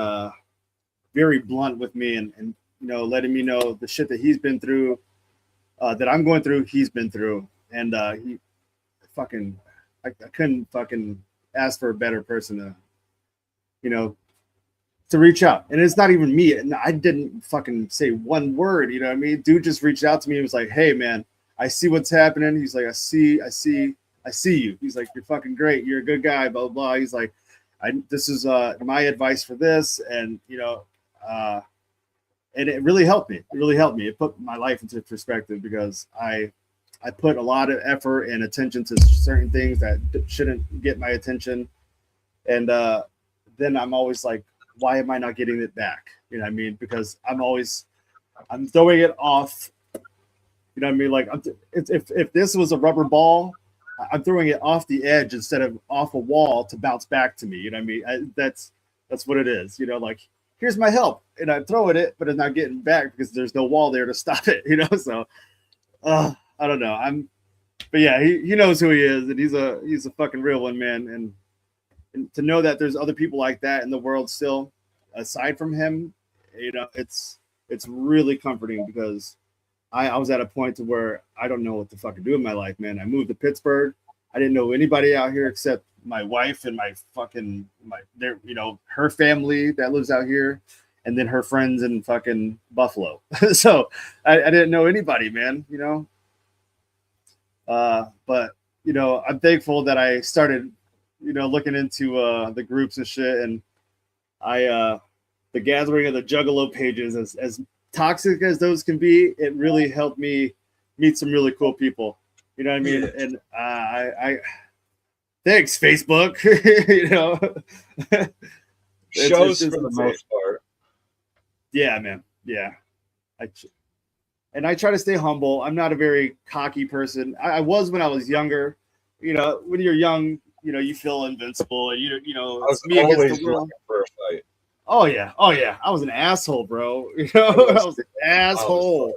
very blunt with me, and letting me know the shit that he's been through, that I'm going through, he's been through, and he fucking I couldn't fucking ask for a better person to to reach out. And it's not even me. And I didn't fucking say one word, you know what I mean? Dude just reached out to me and was like, hey man, I see what's happening. He's like, I see you. He's like, you're fucking great. You're a good guy, blah, blah, blah. He's like, this is my advice for this. And, and it really helped me. It really helped me. It put my life into perspective because I put a lot of effort and attention to certain things that shouldn't get my attention. And then I'm always like, why am I not getting it back? You know what I mean? Because I'm throwing it off. You know what I mean? Like if this was a rubber ball, I'm throwing it off the edge instead of off a wall to bounce back to me. You know what I mean? That's what it is. Like, here's my help, and I'm throwing it, but it's not getting back because there's no wall there to stop it. So I don't know. But yeah, he knows who he is, and he's a fucking real one, man. And to know that there's other people like that in the world still, aside from him, it's really comforting because I was at a point to where I don't know what to fucking do in my life, man. I moved to Pittsburgh. I didn't know anybody out here except my wife and her family that lives out here, and then her friends in fucking Buffalo. So I didn't know anybody, man. But I'm thankful that I started looking into the groups and shit, and the gathering of the Juggalo pages, as toxic as those can be, it really helped me meet some really cool people. You know what I mean? Yeah. And I thanks, Facebook. Shows for the most part. Yeah, man. Yeah. I try to stay humble. I'm not a very cocky person. I was when I was younger. When you're young, you feel invincible, and it's me against the world. For a fight. Oh yeah. I was an asshole, bro. I was an asshole,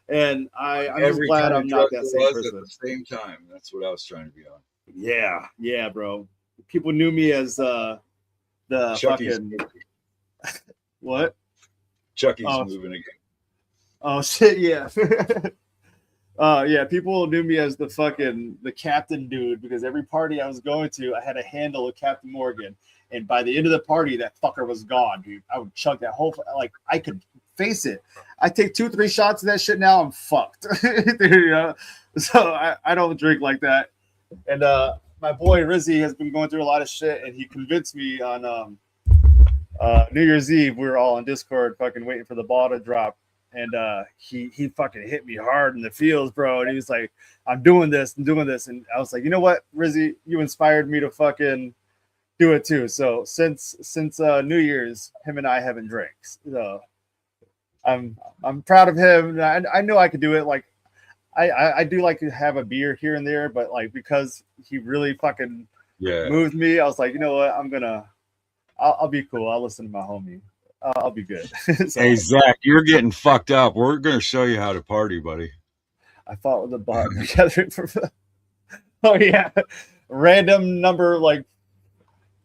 and I'm just glad I'm not that same person. At the same time, that's what I was trying to be on. Yeah, bro. People knew me as the Chucky's fucking what? Chucky's moving again. Oh shit, yeah. Yeah, people knew me as the captain dude because every party I was going to, I had a handle of Captain Morgan. And by the end of the party, that fucker was gone, dude. I would chug that whole, like, I could face it. I take 2-3 shots of that shit now, I'm fucked. So I don't drink like that. And my boy Rizzy has been going through a lot of shit, and he convinced me on New Year's Eve, we were all on Discord fucking waiting for the ball to drop. And he fucking hit me hard in the fields, bro. And he was like, I'm doing this. And I was like, you know what, Rizzy, you inspired me to fucking do it too. So since New Year's, him and I haven't drinks. So I'm proud of him. I know I could do it. Like I do like to have a beer here and there, but like because he really fucking moved me, I was like, you know what, I'll be cool. I'll listen to my homie. I'll be good. So, hey Zach, you're getting fucked up. We're gonna show you how to party, buddy. I fought with the bot together for. Oh yeah, random number, like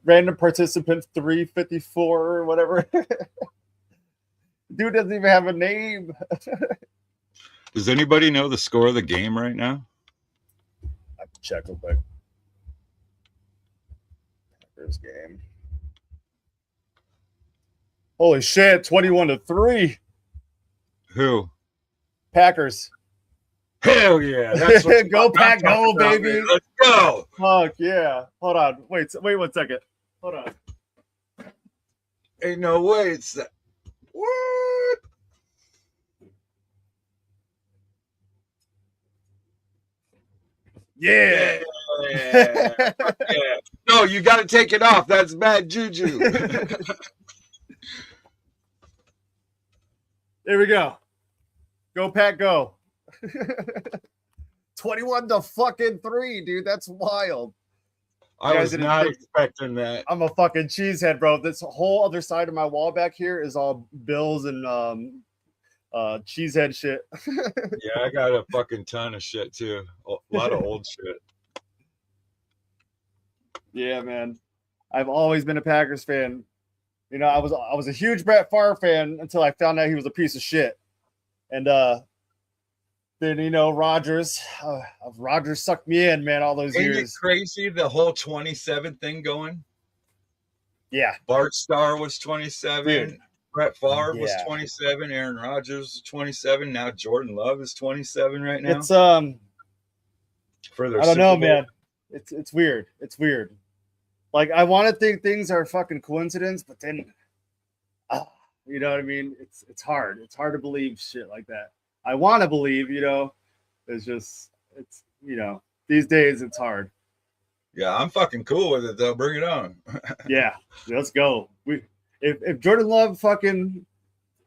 random participant 354 or whatever. Dude doesn't even have a name. Does anybody know the score of the game right now? I have to check real quick. Packers game. Holy shit, 21-3. Who? Packers. Hell yeah. That's go Pack, go, baby. Let's go. Fuck yeah. Hold on. Wait 1 second. Hold on. Ain't no way it's that. What? Yeah. Yeah. No, you got to take it off. That's bad juju. There we go. Go Pack, go. 21-3, dude. That's wild. I guys was didn't not think- expecting that. I'm a fucking cheesehead, bro. This whole other side of my wall back here is all bills and cheesehead shit. Yeah, I got a fucking ton of shit too. A lot of old shit. Yeah, man. I've always been a Packers fan. You know, I was a huge Brett Favre fan until I found out he was a piece of shit. And then Rodgers sucked me in, man, all those Ain't it years. crazy the whole 27 thing going? Yeah. Bart Starr was 27. Dude. Brett Favre was Yeah. 27. Aaron Rodgers was 27. Now Jordan Love is 27 right now. It's For their I don't Super know, Bowl. man. It's weird. It's weird. Like, I want to think things are fucking coincidence, but then you know what I mean? It's hard. It's hard to believe shit like that. I want to believe, it's just these days it's hard. Yeah, I'm fucking cool with it though. Bring it on. Yeah, let's go. If Jordan Love fucking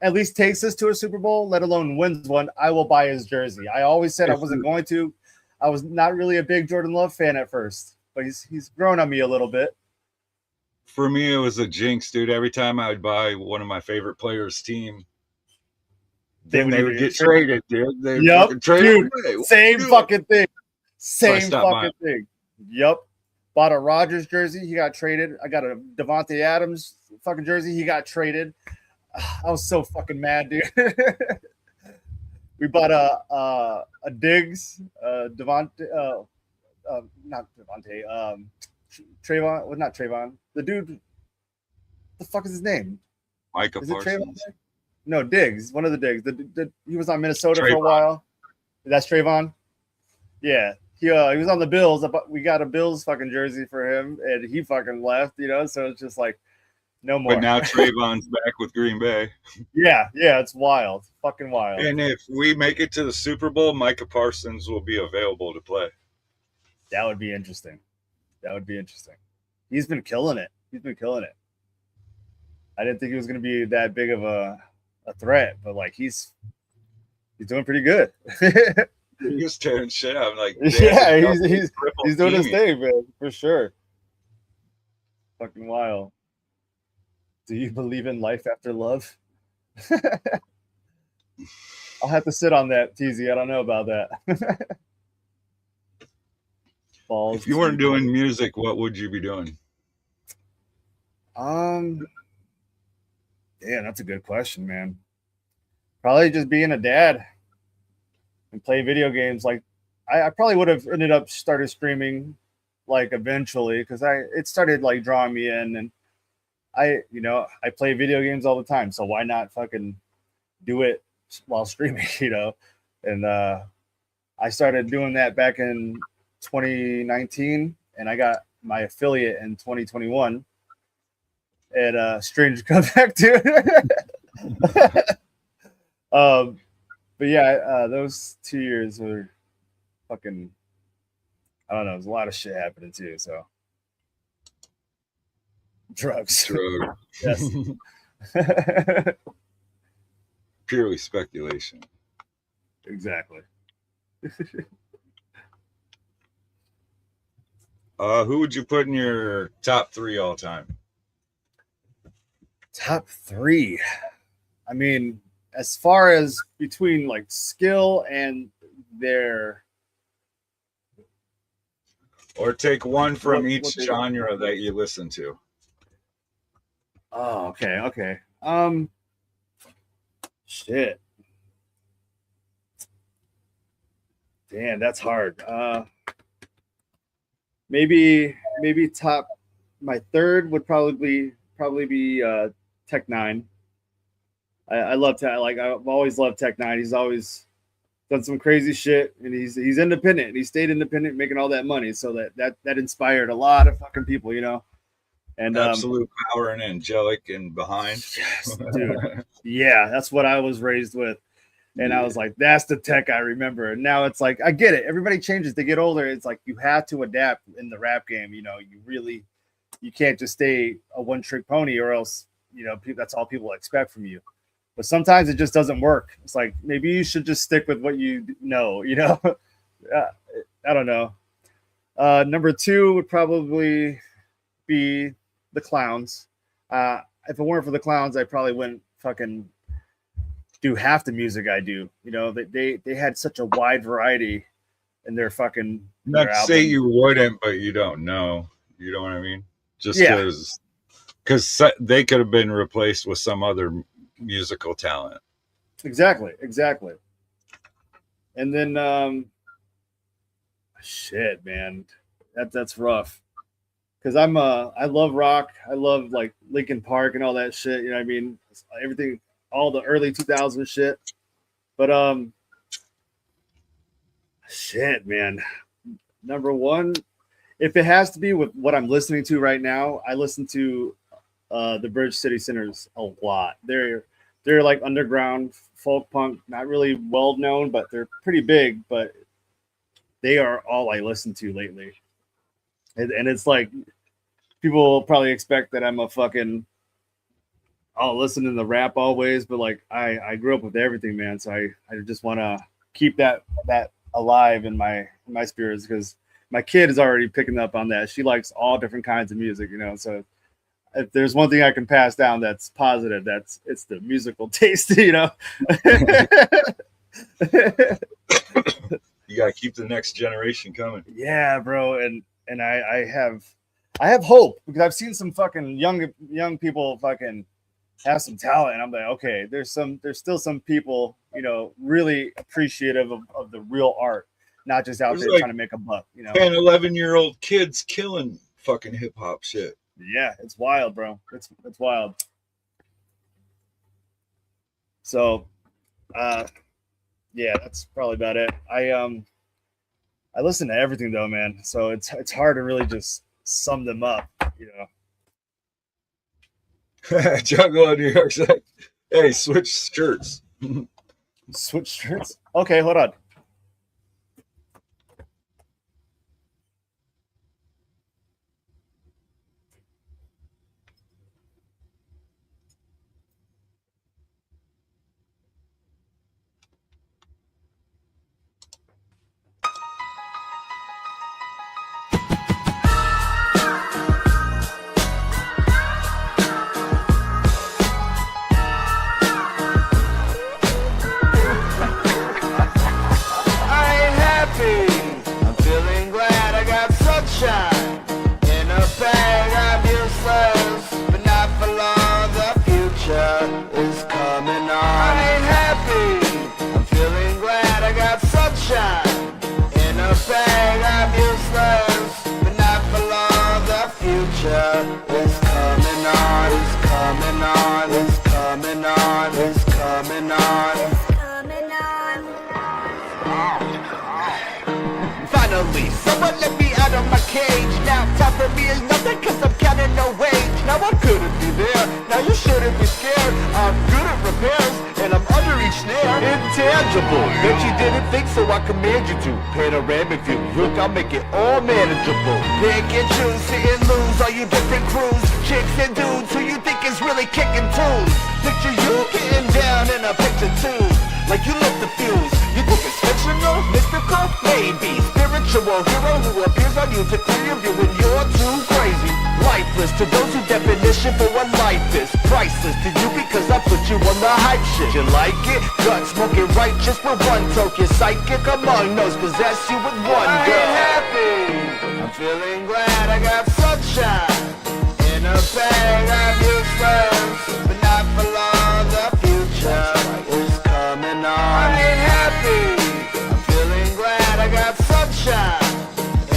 at least takes us to a Super Bowl, let alone wins one, I will buy his jersey. I always said I wasn't going to. I was not really a big Jordan Love fan at first, but he's grown on me a little bit. For me, it was a jinx, dude. Every time I would buy one of my favorite players' team, then they would get traded, dude. They fucking trade dude. away. Same fucking thing. So I Same stopped fucking thing. Yep. Bought a Rodgers jersey. He got traded. I got a Devontae Adams fucking jersey. He got traded. I was so fucking mad, dude. We bought a Diggs, Devontae, not Devontae, Trayvon. Well, not Trayvon. The dude. The fuck is his name? Micah Is it Trayvon? Parsons. No, Diggs. One of the Diggs. He was on Minnesota for a while. That's Trayvon. Yeah, he was on the Bills. We got a Bills fucking jersey for him, and he fucking left. So it's just like no more. But now Trayvon's back with Green Bay. Yeah, it's wild, fucking wild. And if we make it to the Super Bowl, Micah Parsons will be available to play. That would be interesting. He's been killing it. I didn't think he was going to be that big of a threat, but like he's doing pretty good. He's tearing shit up. Like, yeah, he's doing his thing, man, for sure. Fucking wild. Do you believe in life after love? I'll have to sit on that, TZ. I don't know about that. Balls. If you weren't doing music, what would you be doing? Yeah, that's a good question, man. Probably just being a dad and play video games. Like, I probably would have ended up started streaming, like, eventually, because it started like drawing me in, and I play video games all the time, so why not fucking do it while streaming, And I started doing that back in 2019, and I got my affiliate in 2021. And strange comeback too. But yeah, those 2 years were fucking. I don't know. There's a lot of shit happening too. So drugs. Yes. Purely speculation. Exactly. Who would you put in your top 3 all time? Top 3. I mean, as far as between like skill and their. Or take one from What each they- genre that you listen to. Oh, okay. Shit. Damn, that's hard. Maybe top. My third would probably be Tech Nine. I love Tech. Like, I've always loved Tech Nine. He's always done some crazy shit, and he's independent. He stayed independent, making all that money. So that inspired a lot of fucking people, And Absolute power and angelic and behind. yes, dude. Yeah, that's what I was raised with. And I was like, that's the Tech I remember. And now it's like, I get it. Everybody changes. They get older. It's like you have to adapt in the rap game. You can't just stay a one-trick pony, or else, that's all people expect from you. But sometimes it just doesn't work. It's like, maybe you should just stick with what you know. I don't know. Number 2 would probably be the Clowns. If it weren't for the Clowns, I probably wouldn't fucking do half the music I do. You know, they had such a wide variety in their fucking. Not their to say album. you wouldn't, but you don't know. You know what I mean? Just Yeah. because they could have been replaced with some other musical talent. Exactly. And then, shit, man, that's rough. Because I love rock. I love like Linkin Park and all that shit. You know what I mean? Everything, all the early 2000s shit. But shit, man. Number 1, if it has to be with what I'm listening to right now, I listen to the Bridge City Sinners a lot. They're like underground folk punk, not really well known, but they're pretty big. But they are all I listen to lately, and it's like people probably expect that I'm a fucking listen to the rap always, but like I grew up with everything, man. So I just want to keep that alive in my spirits, because my kid is already picking up on that. She likes all different kinds of music, you know. So if there's one thing I can pass down that's positive, it's the musical taste, you know. You gotta keep the next generation coming. Yeah, bro, and I have hope, because I've seen some fucking young people fucking have some talent, and I'm like, okay, there's still some people, you know, really appreciative of the real art, not just out There's there like trying to make a buck, you know. 10, 11-year-old kids killing fucking hip hop shit. Yeah, it's wild, bro. It's wild. So, yeah, that's probably about it. I listen to everything though, man. So it's hard to really just sum them up, you know. Jungle in New York said, hey, switch shirts. Switch shirts? Okay, hold on. Finally, someone let me out of my cage. Now time for me is nothing, cause I'm counting no wage. Now I couldn't be there, now you shouldn't be scared. I'm good at repairs, and I'm under each snare. Intangible, bet you didn't think, so I command you to. Panoramic view, look, I'll make it all manageable. Pick and choose, sit and lose, all you different crews. Chicks and dudes, who you think is really kicking tunes. Picture you getting down in a picture too, like you lit the fuse. You think it's fictional, mystical? Maybe. Spiritual hero who appears on you to clear your view when you're too crazy. Lifeless to those who definition for what life is. Priceless to you because I put you on the hype shit. You like it? Gut smoking righteous with one token. Psychic among those possess you with one go. I'm happy, I'm feeling glad I got sunshine. In a bag I'm useless, but not for long, the future is coming on. I ain't happy, I'm feeling glad I got sunshine.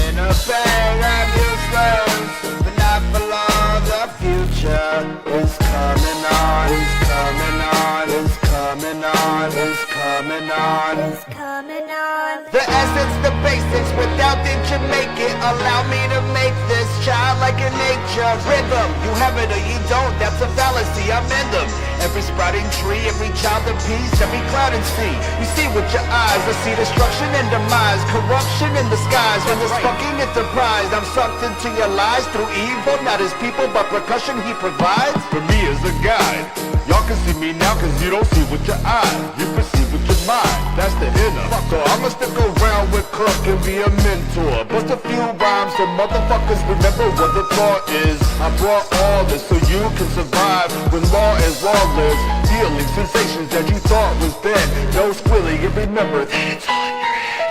In a bag I'm useless, but not for long, the future is coming on. It's coming on, it's coming on, it's coming on. It's coming on. The essence, the basics, without it you make it. Allow me to make this child like a nature rhythm. You have it or you don't, that's a fallacy, I'm in them. Every sprouting tree, every child of peace, every cloud and sea. You see with your eyes, I see destruction and demise, corruption in the skies. When this fucking enterprise, I'm sucked into your lies through evil, not his people, but percussion he provides. For me as a guide, Y'all can see me now cause you don't see with your eyes. You perceive with your mind, that's the inner. So I'ma stick around with Cook and be a mentor. Bust a few rhymes so motherfuckers remember what the thought is. I brought all this so you can survive when law is lawless. Feeling sensations that you thought was dead. No squilly, and remember that it's all in your head.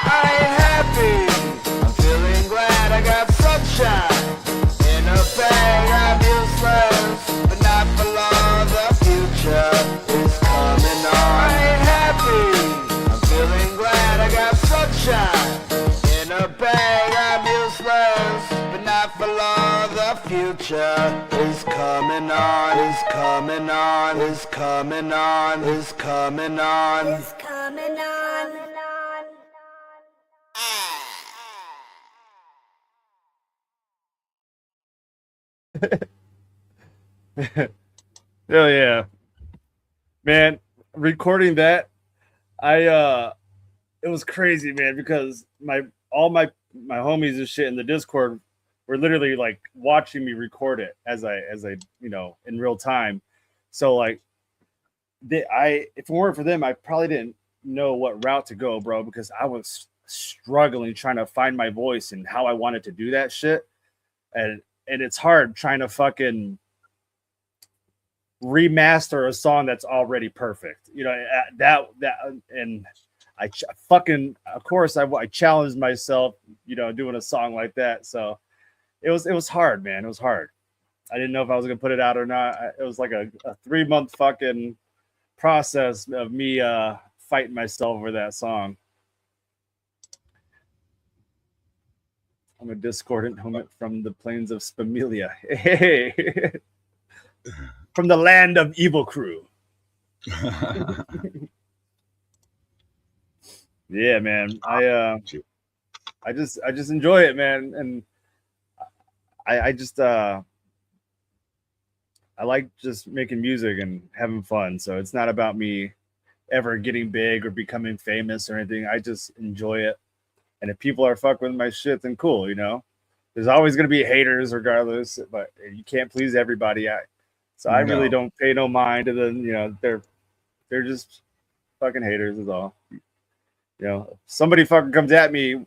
I ain't happy, I'm feeling glad I got sunshine. In a bag I'm useless, but not for long, the future is coming on. I ain't happy, I'm feeling glad I got sunshine. In a bag I'm useless, but not for long, the future is coming on, is coming on, is coming on, is coming on. It's coming on. Hell yeah, man! Recording that, it was crazy, man, because all my homies and shit in the Discord were literally like watching me record it as I in real time. So like, if it weren't for them, I probably didn't know what route to go, bro, because I was struggling trying to find my voice and how I wanted to do that shit, and it's hard trying to fucking remaster a song that's already perfect, that and of course I challenged myself, doing a song like that. So it was hard, man. It was hard. I didn't know if I was gonna put it out or not. It was like a 3-month fucking process of me fighting myself over that song. I'm a discordant hermit from the plains of SPAMILY. Hey. From the land of Evol Crew. Yeah, man. I just enjoy it, man, and I like just making music and having fun. So it's not about me ever getting big or becoming famous or anything. I just enjoy it, and if people are fucking with my shit, then cool. There's always gonna be haters, regardless, but you can't please everybody. So I really don't pay no mind to them. They're just fucking haters is all. Somebody fucking comes at me,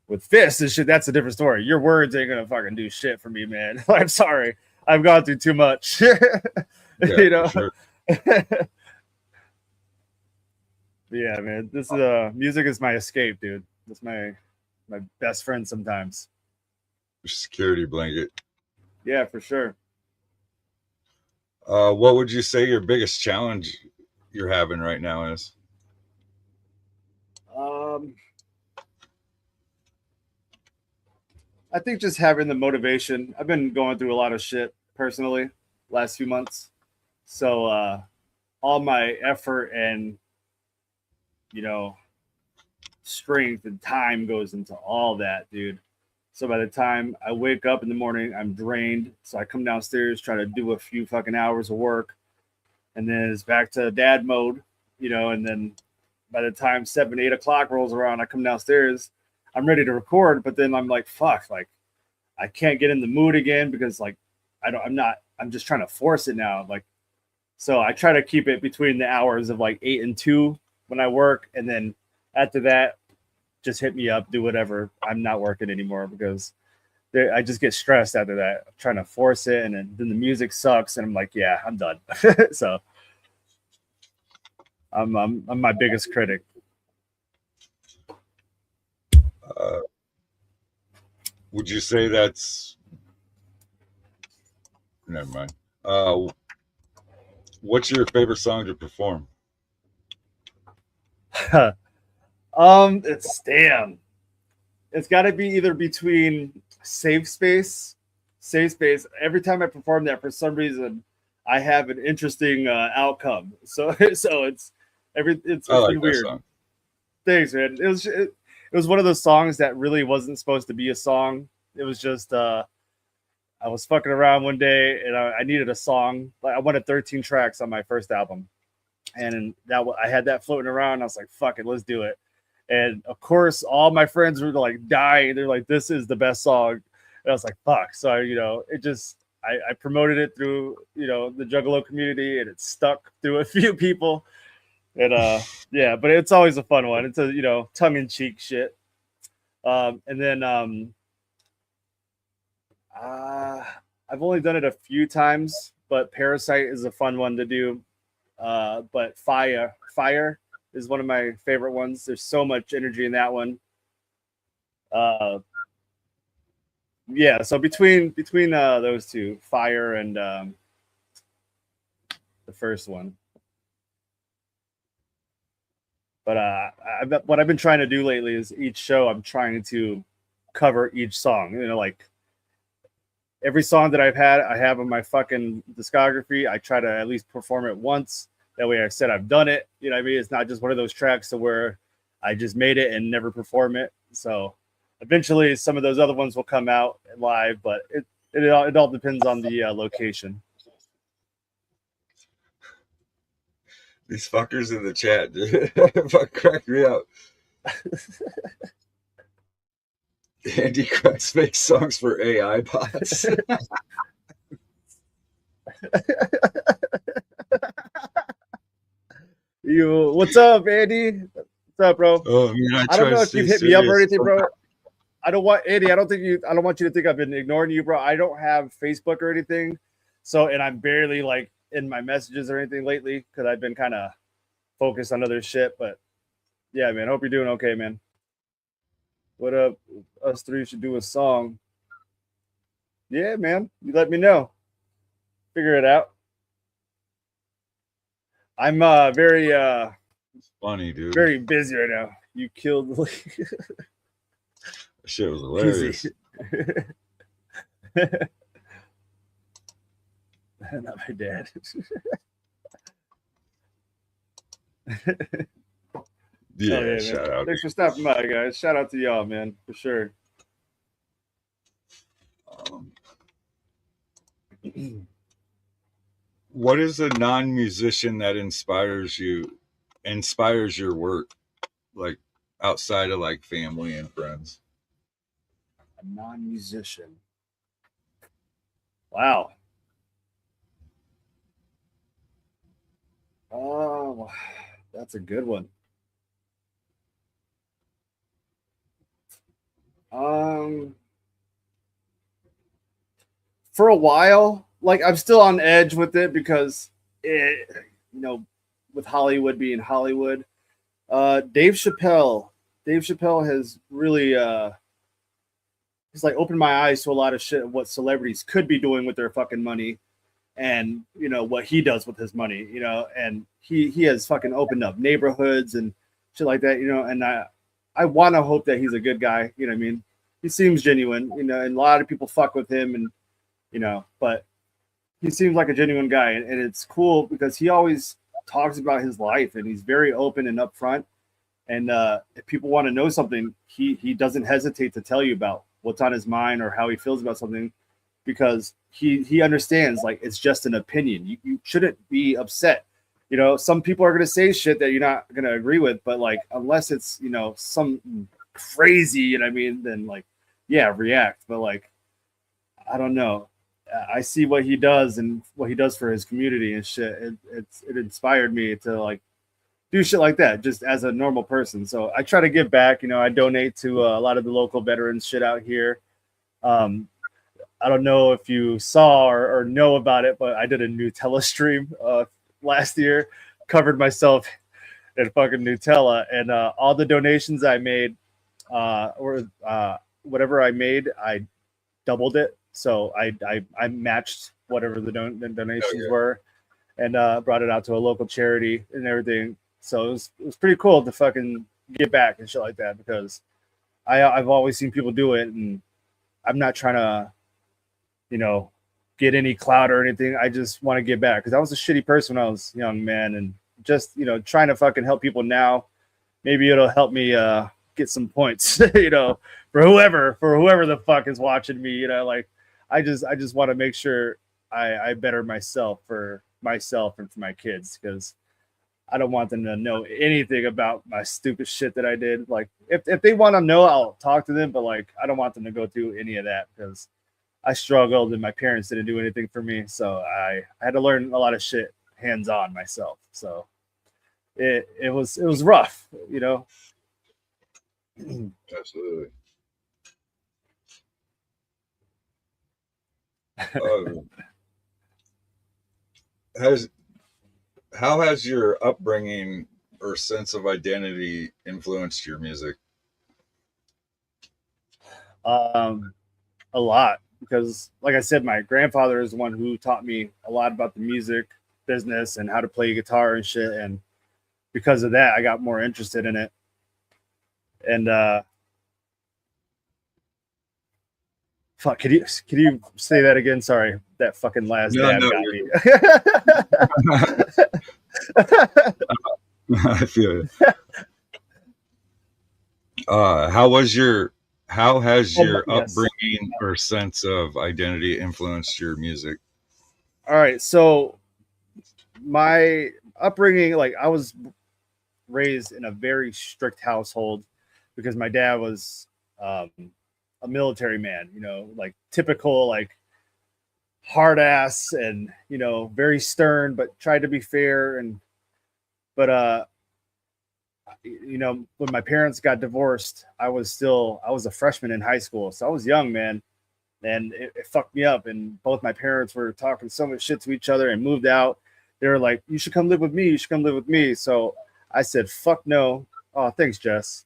with fists and shit, that's a different story. Your words ain't gonna fucking do shit for me, man. I'm sorry. I've gone through too much. Yeah, sure. Yeah, man. This is music is my escape, dude. That's my best friend sometimes. Security blanket. Yeah, for sure. What would you say your biggest challenge you're having right now is? I think just having the motivation. I've been going through a lot of shit personally last few months. So all my effort and strength and time goes into all that, dude. So by the time I wake up in the morning, I'm drained. So I come downstairs, try to do a few fucking hours of work, and then it's back to dad mode, and then by the time 7, 8 o'clock rolls around, I come downstairs, I'm ready to record, but then I'm like, fuck, like I can't get in the mood again because like I'm just trying to force it now. Like, so I try to keep it between the hours of like 8 and 2 when I work. And then after that, just hit me up, do whatever. I'm not working anymore because I just get stressed after that. I'm trying to force it. And then the music sucks. And I'm like, yeah, I'm done. So I'm my biggest critic. Would you say that's... Never mind. What's your favorite song to perform? It's got to be either between Safe Space. Every time I perform that, for some reason, I have an interesting outcome. So it's like weird. Song. Thanks, man. It was one of those songs that really wasn't supposed to be a song. It was just I was fucking around one day and I needed a song. Like I wanted 13 tracks on my first album, and I had that floating around. I was like, "Fuck it, let's do it." And of course, all my friends were like dying. They're like, "This is the best song." And I was like, "Fuck!" So I promoted it through the Juggalo community, and it stuck through a few people. And yeah, but it's always a fun one. It's a tongue in cheek shit. And then I've only done it a few times, but Parasite is a fun one to do. But Fire is one of my favorite ones. There's so much energy in that one. Yeah, so between those two, Fire and the first one. But what I've been trying to do lately is each show I'm trying to cover each song. Like every song that I have on my fucking discography, I try to at least perform it once. That way I said I've done it. You know what I mean? It's not just one of those tracks to where I just made it and never perform it. So eventually some of those other ones will come out live, but it all depends on the location. These fuckers in the chat, dude. Fuck, crack me up. Andy Cracks makes songs for AI bots. What's up, Andy? What's up, bro? Oh man, I don't know if you've hit me up or anything, bro. I don't want Andy. I don't want you to think I've been ignoring you, bro. I don't have Facebook or anything, and I'm barely like in my messages or anything lately because I've been kind of focused on other shit. But yeah, man, hope you're doing okay, man. What up? Us three should do a song. Yeah, man. You let me know. Figure it out. I'm very funny, dude. Very busy right now. You killed the That shit was hilarious. Not my dad. Yeah, shout out. Thanks for stopping by, guys. Shout out to y'all, man, for sure. What is a non-musician that inspires your work, like outside of like family and friends? A non-musician. Wow. Oh, that's a good one. For a while, like I'm still on edge with it because with Hollywood being Hollywood, Dave Chappelle has really he's like opened my eyes to a lot of shit of what celebrities could be doing with their fucking money, and what he does with his money, and he has fucking opened up neighborhoods and shit like that, and I want to hope that he's a good guy, what I mean? He seems genuine, and a lot of people fuck with him, and but he seems like a genuine guy, and it's cool because he always talks about his life, and he's very open and upfront, and if people want to know something, he doesn't hesitate to tell you about what's on his mind or how he feels about something, because he understands, like, it's just an opinion. You shouldn't be upset. Some people are going to say shit that you're not going to agree with, but like, unless it's, some crazy, then like, yeah, react. But like, I don't know. I see what he does and what he does for his community and shit. It inspired me to like do shit like that just as a normal person. So I try to give back. I donate to a lot of the local veterans shit out here. I don't know if you saw or know about it, but I did a Nutella stream last year, covered myself in fucking Nutella, and all the donations I made, or whatever I made, I doubled it. So I matched whatever the donations were, and brought it out to a local charity and everything. So it was pretty cool to fucking get back and shit like that, because I've always seen people do it, and I'm not trying to, get any clout or anything. I just want to get back, because I was a shitty person when I was young, man, and just trying to fucking help people now. Maybe it'll help me get some points, for whoever the fuck is watching me. Like I just want to make sure I better myself for myself and for my kids, because I don't want them to know anything about my stupid shit that I did. Like, if they want to know, I'll talk to them, but like, I don't want them to go through any of that because I struggled and my parents didn't do anything for me. So I had to learn a lot of shit hands on myself. So it was rough, you know. Absolutely. How has your upbringing or sense of identity influenced your music? A lot, because like I said, my grandfather is the one who taught me a lot about the music business and how to play guitar and shit. And because of that, I got more interested in it. And fuck, could you say that again? Sorry, that fucking last dab got me. I feel it. How has your upbringing or sense of identity influenced your music? All right, so my upbringing, like I was raised in a very strict household because my dad was a military man, you know, like typical, like hard ass and, you know, very stern, but tried to be fair. But you know, when my parents got divorced, I was a freshman in high school. So I was young, man. And it fucked me up. And both my parents were talking so much shit to each other and moved out. They were like, you should come live with me. You should come live with me. So I said, fuck no. Oh, thanks, Jess.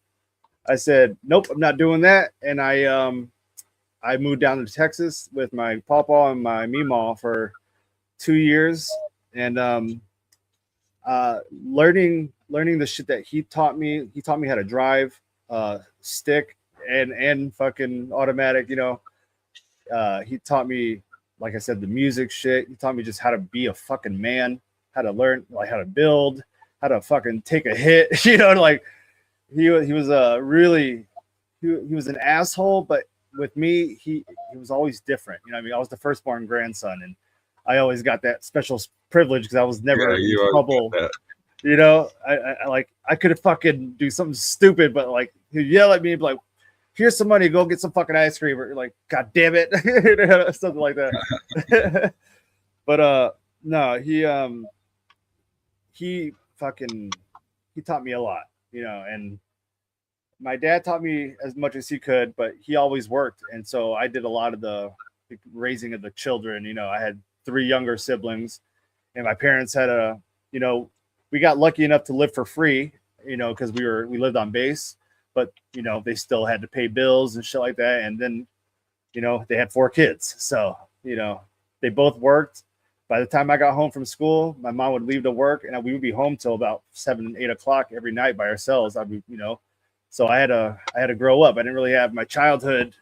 I said, nope, I'm not doing that. And I moved down to Texas with my pawpaw and my meemaw for 2 years. And learning the shit that he taught me. He taught me how to drive, stick and fucking automatic, you know. He taught me, like I said, the music shit. He taught me just how to be a fucking man, how to learn, like how to build, how to fucking take a hit, you know, like he was really, he was an asshole, but with me, he was always different. You know what I mean? I was the firstborn grandson and I always got that special privilege because I was never in trouble. You know, I could have fucking do something stupid, but like he'd yell at me and be like, here's some money, go get some fucking ice cream. Or like, God damn it. Something like that. But no, he taught me a lot, you know, and my dad taught me as much as he could, but he always worked. And so I did a lot of the raising of the children. You know, I had 3 younger siblings and my parents had you know, we got lucky enough to live for free, you know, because we lived on base, but you know, they still had to pay bills and shit like that. And then, you know, they had 4 kids. So, you know, they both worked. By the time I got home from school, my mom would leave to work and we would be home till about 7, 8 o'clock every night by ourselves. I'd be, you know, so I had to grow up. I didn't really have my childhood.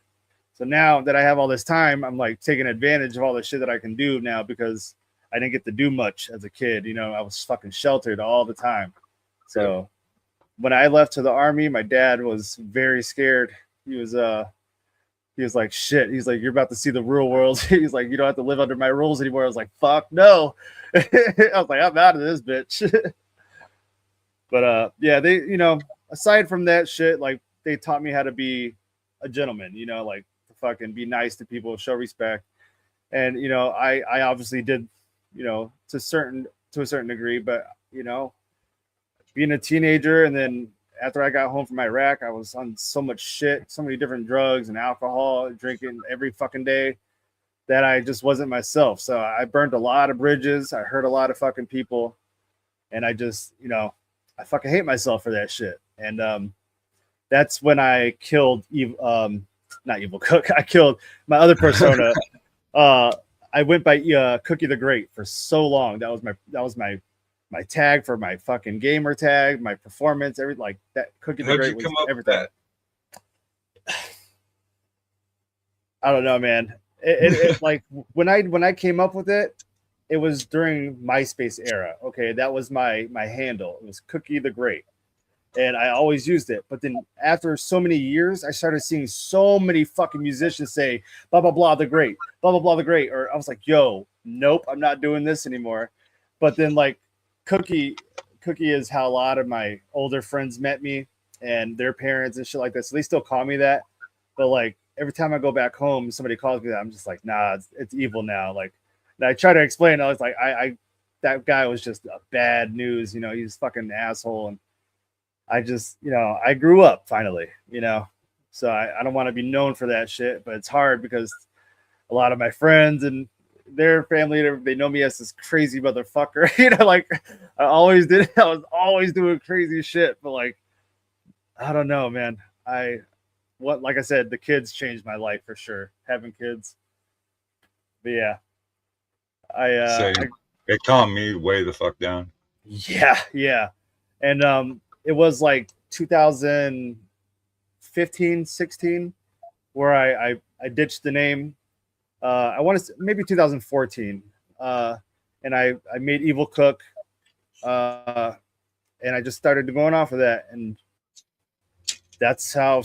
So now that I have all this time, I'm like taking advantage of all the shit that I can do now because I didn't get to do much as a kid. You know, I was fucking sheltered all the time. So when I left to the army, my dad was very scared. He was like, shit. He's like, you're about to see the real world. He's like, you don't have to live under my rules anymore. I was like, fuck no. I was like, I'm out of this bitch. But yeah, they, you know, aside from that shit, like they taught me how to be a gentleman, you know, like to fucking be nice to people, show respect. And, you know, I obviously did, you know, to a certain degree, but, you know, being a teenager and then after I got home from Iraq, I was on so much shit, so many different drugs and alcohol, drinking every fucking day that I just wasn't myself. So I burned a lot of bridges. I hurt a lot of fucking people. And I just, you know, I fucking hate myself for that shit. And that's when I killed, not Evol Cook. I killed my other persona. I went by Cookie the Great for so long. That was my tag for my fucking gamer tag, my performance, everything like that. Cookie the Great was everything. I don't know, man. It like when I came up with it, it was during MySpace era. Okay, that was my handle. It was Cookie the Great, and I always used it. But then after so many years, I started seeing so many fucking musicians say blah blah blah the Great, blah blah blah the Great, or I was like, yo, nope, I'm not doing this anymore. But then like Cookie Cookie is how a lot of my older friends met me and their parents and shit like that. So they still call me that. But like every time I go back home, somebody calls me that. I'm just like, nah, it's Evil now. Like, and I try to explain. I was like, I that guy was just a bad news. You know, he's fucking asshole. And I just, you know, I grew up finally, you know, so I don't want to be known for that shit. But it's hard because a lot of my friends and their family, they know me as this crazy motherfucker. You know, like I was always doing crazy shit. But like, I don't know, man. Like I said, the kids changed my life for sure. Having kids. But yeah. It calmed me way the fuck down. Yeah. And it was like 2015, 16, where I ditched the name. I want to say maybe 2014. And I made Evol Cook. And I just started going off of that. And that's how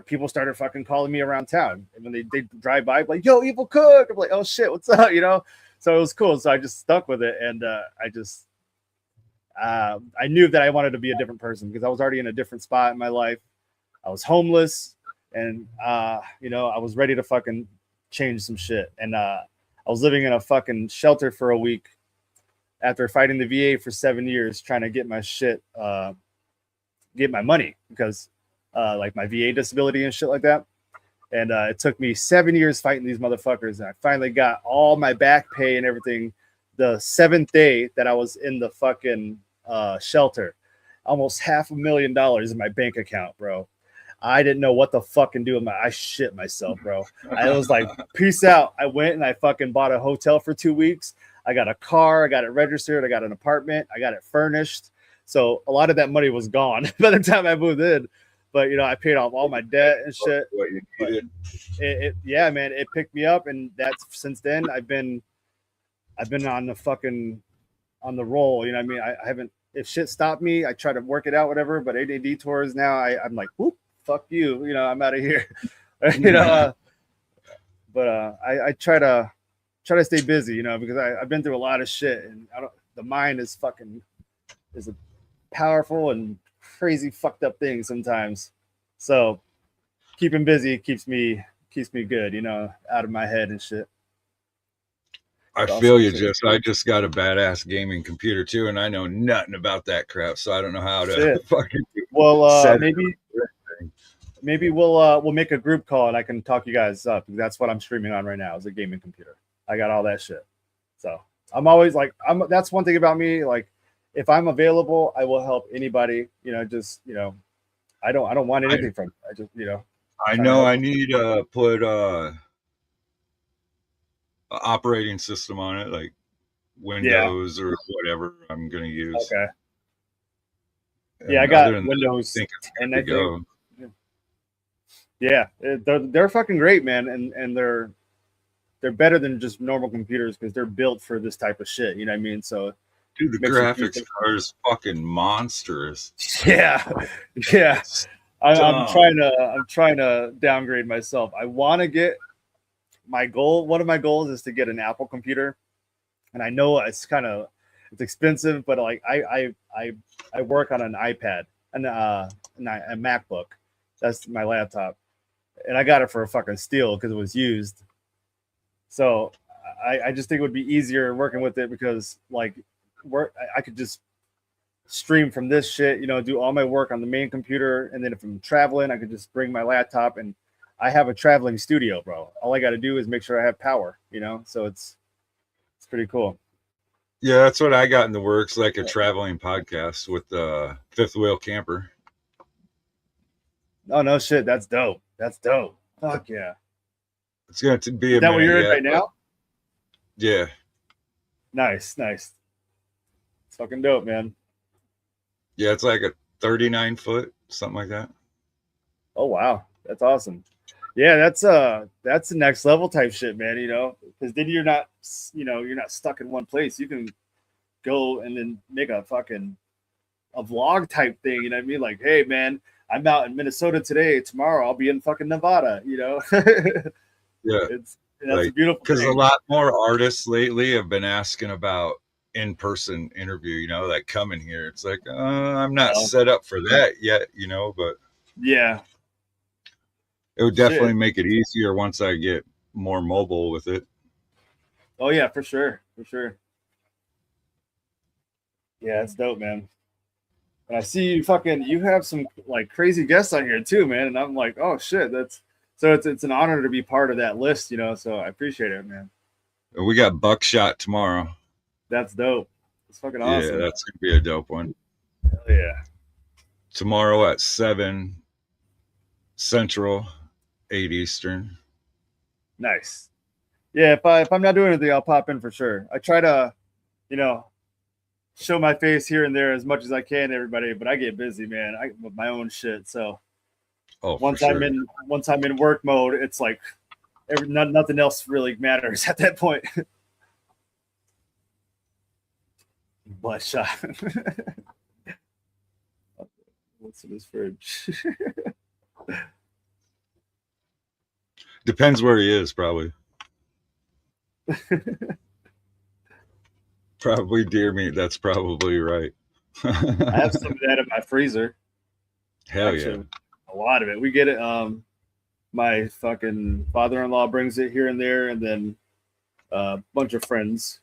people started fucking calling me around town. And when they drive by, like, yo, Evol Cook. I'm like, oh shit, what's up? You know? So it was cool. So I just stuck with it. And I knew that I wanted to be a different person because I was already in a different spot in my life. I was homeless and, you know, I was ready to fucking change some shit. And I was living in a fucking shelter for a week after fighting the VA for 7 years, trying to get my shit, get my money because like my VA disability and shit like that. And it took me 7 years fighting these motherfuckers. And I finally got all my back pay and everything the 7th day that I was in the fucking shelter. Almost $500,000 in my bank account, bro. I didn't know what the fucking do with I shit myself, bro. I was like, peace out. I went and I fucking bought a hotel for 2 weeks. I got a car. I got it registered. I got an apartment. I got it furnished. So a lot of that money was gone by the time I moved in. But, you know, I paid off all my debt and shit. What you needed. Yeah, man, it picked me up. And that's since then I've been on the roll. You know what I mean? I haven't, if shit stopped me, I try to work it out, whatever. But ADD tours now, I'm like, whoop, fuck you. You know, I'm out of here. You know, I try to stay busy, you know, because I've been through a lot of shit and the mind is a powerful and crazy fucked up thing sometimes. So keeping busy keeps me good, you know, out of my head and shit. I feel you, I just got a badass gaming computer too, and I know nothing about that crap, so I don't know how to fucking. Well, maybe we'll make a group call and I can talk you guys up. That's what I'm streaming on right now is a gaming computer. I got all that shit. So I'm always like, that's one thing about me. Like, if I'm available, I will help anybody. You know, just I don't want anything from it. I just I know I need to put operating system on it, like Windows or whatever I'm gonna use. Okay. And yeah, I got Windows 10, I think. Yeah, they're fucking great, man, and they're better than just normal computers because they're built for this type of shit. You know what I mean? So, dude, the graphics are fucking monstrous. Yeah. I'm trying to downgrade myself. I want to get my goal. One of my goals is to get an Apple computer, and I know it's expensive, but like I work on an iPad and a MacBook. That's my laptop, and I got it for a fucking steal because it was used. So I just think it would be easier working with it because like I could just stream from this shit, do all my work on the main computer, and then if I'm traveling, I could just bring my laptop, and I have a traveling studio, bro. All I got to do is make sure I have power, so it's pretty cool. Yeah, that's what I got in the works, like a traveling podcast with the Fifth Wheel Camper. Oh no shit, that's dope. Fuck yeah. It's going to be is that what you're in right now? Yeah. Nice. It's fucking dope, man. Yeah, it's like a 39 foot, something like that. Oh wow, that's awesome. Yeah, that's the next level type shit, man. Because then you're not stuck in one place. You can go and then make a vlog type thing. You know what I mean? Like, hey man, I'm out in Minnesota today. Tomorrow I'll be in fucking Nevada. Yeah, that's beautiful. Because a lot more artists lately have been asking about in-person interview, you know, like coming here. It's like, I'm not set up for that yet, you know, but yeah, it would definitely shit. make it easier once I get more mobile with it. Oh yeah, for sure, for sure. Yeah, it's dope, man. And I see you have some like crazy guests on here too, man. And I'm like, oh shit, it's an honor to be part of that list, you know. So I appreciate it, man. We got Buckshot tomorrow. That's dope. It's fucking Yeah, awesome. that's gonna be a dope one. Hell yeah. Tomorrow at 7 Central, 8 Eastern. Nice. Yeah, if I'm not doing anything, I'll pop in for sure. I try to, you know, show my face here and there as much as I can to everybody, but I get busy, man. With my own shit. So once for sure. I'm in work mode, it's like nothing else really matters at that point. Butt shot. What's in his fridge? Depends where he is, probably. Probably deer meat. That's probably right. I have some of that in my freezer. Hell Actually, yeah. a lot of it. We get it. My fucking father-in-law brings it here and there, and then a bunch of friends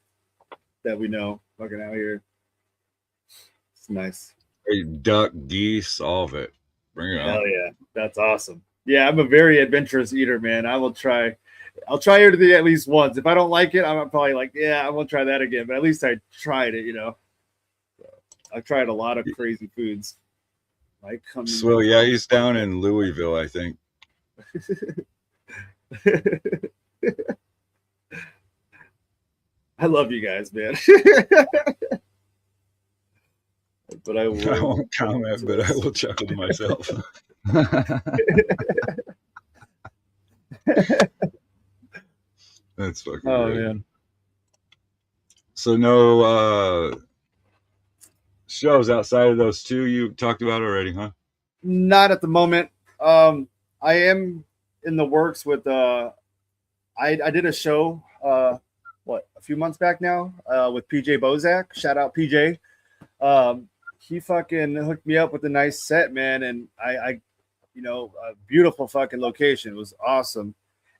that we know fucking out here. It's nice. Hey, duck, geese, all of it. Bring it on. Hell yeah, that's awesome. Yeah, I'm a very adventurous eater, man. I'll try everything at least once. If I don't like it, I'm probably like, yeah, I won't try that again. But at least I tried it, you know. So I've tried a lot of crazy foods. Like Swill, yeah, he's down in Louisville, I think. I love you guys, man. But I won't comment, but I will chuckle to myself. That's fucking great. Man. So no shows outside of those two you talked about already, huh? Not at the moment. I am in the works with I did a show a few months back now with PJ Bozak. Shout out PJ. He fucking hooked me up with a nice set, man, and I you know, a beautiful fucking location. It was awesome.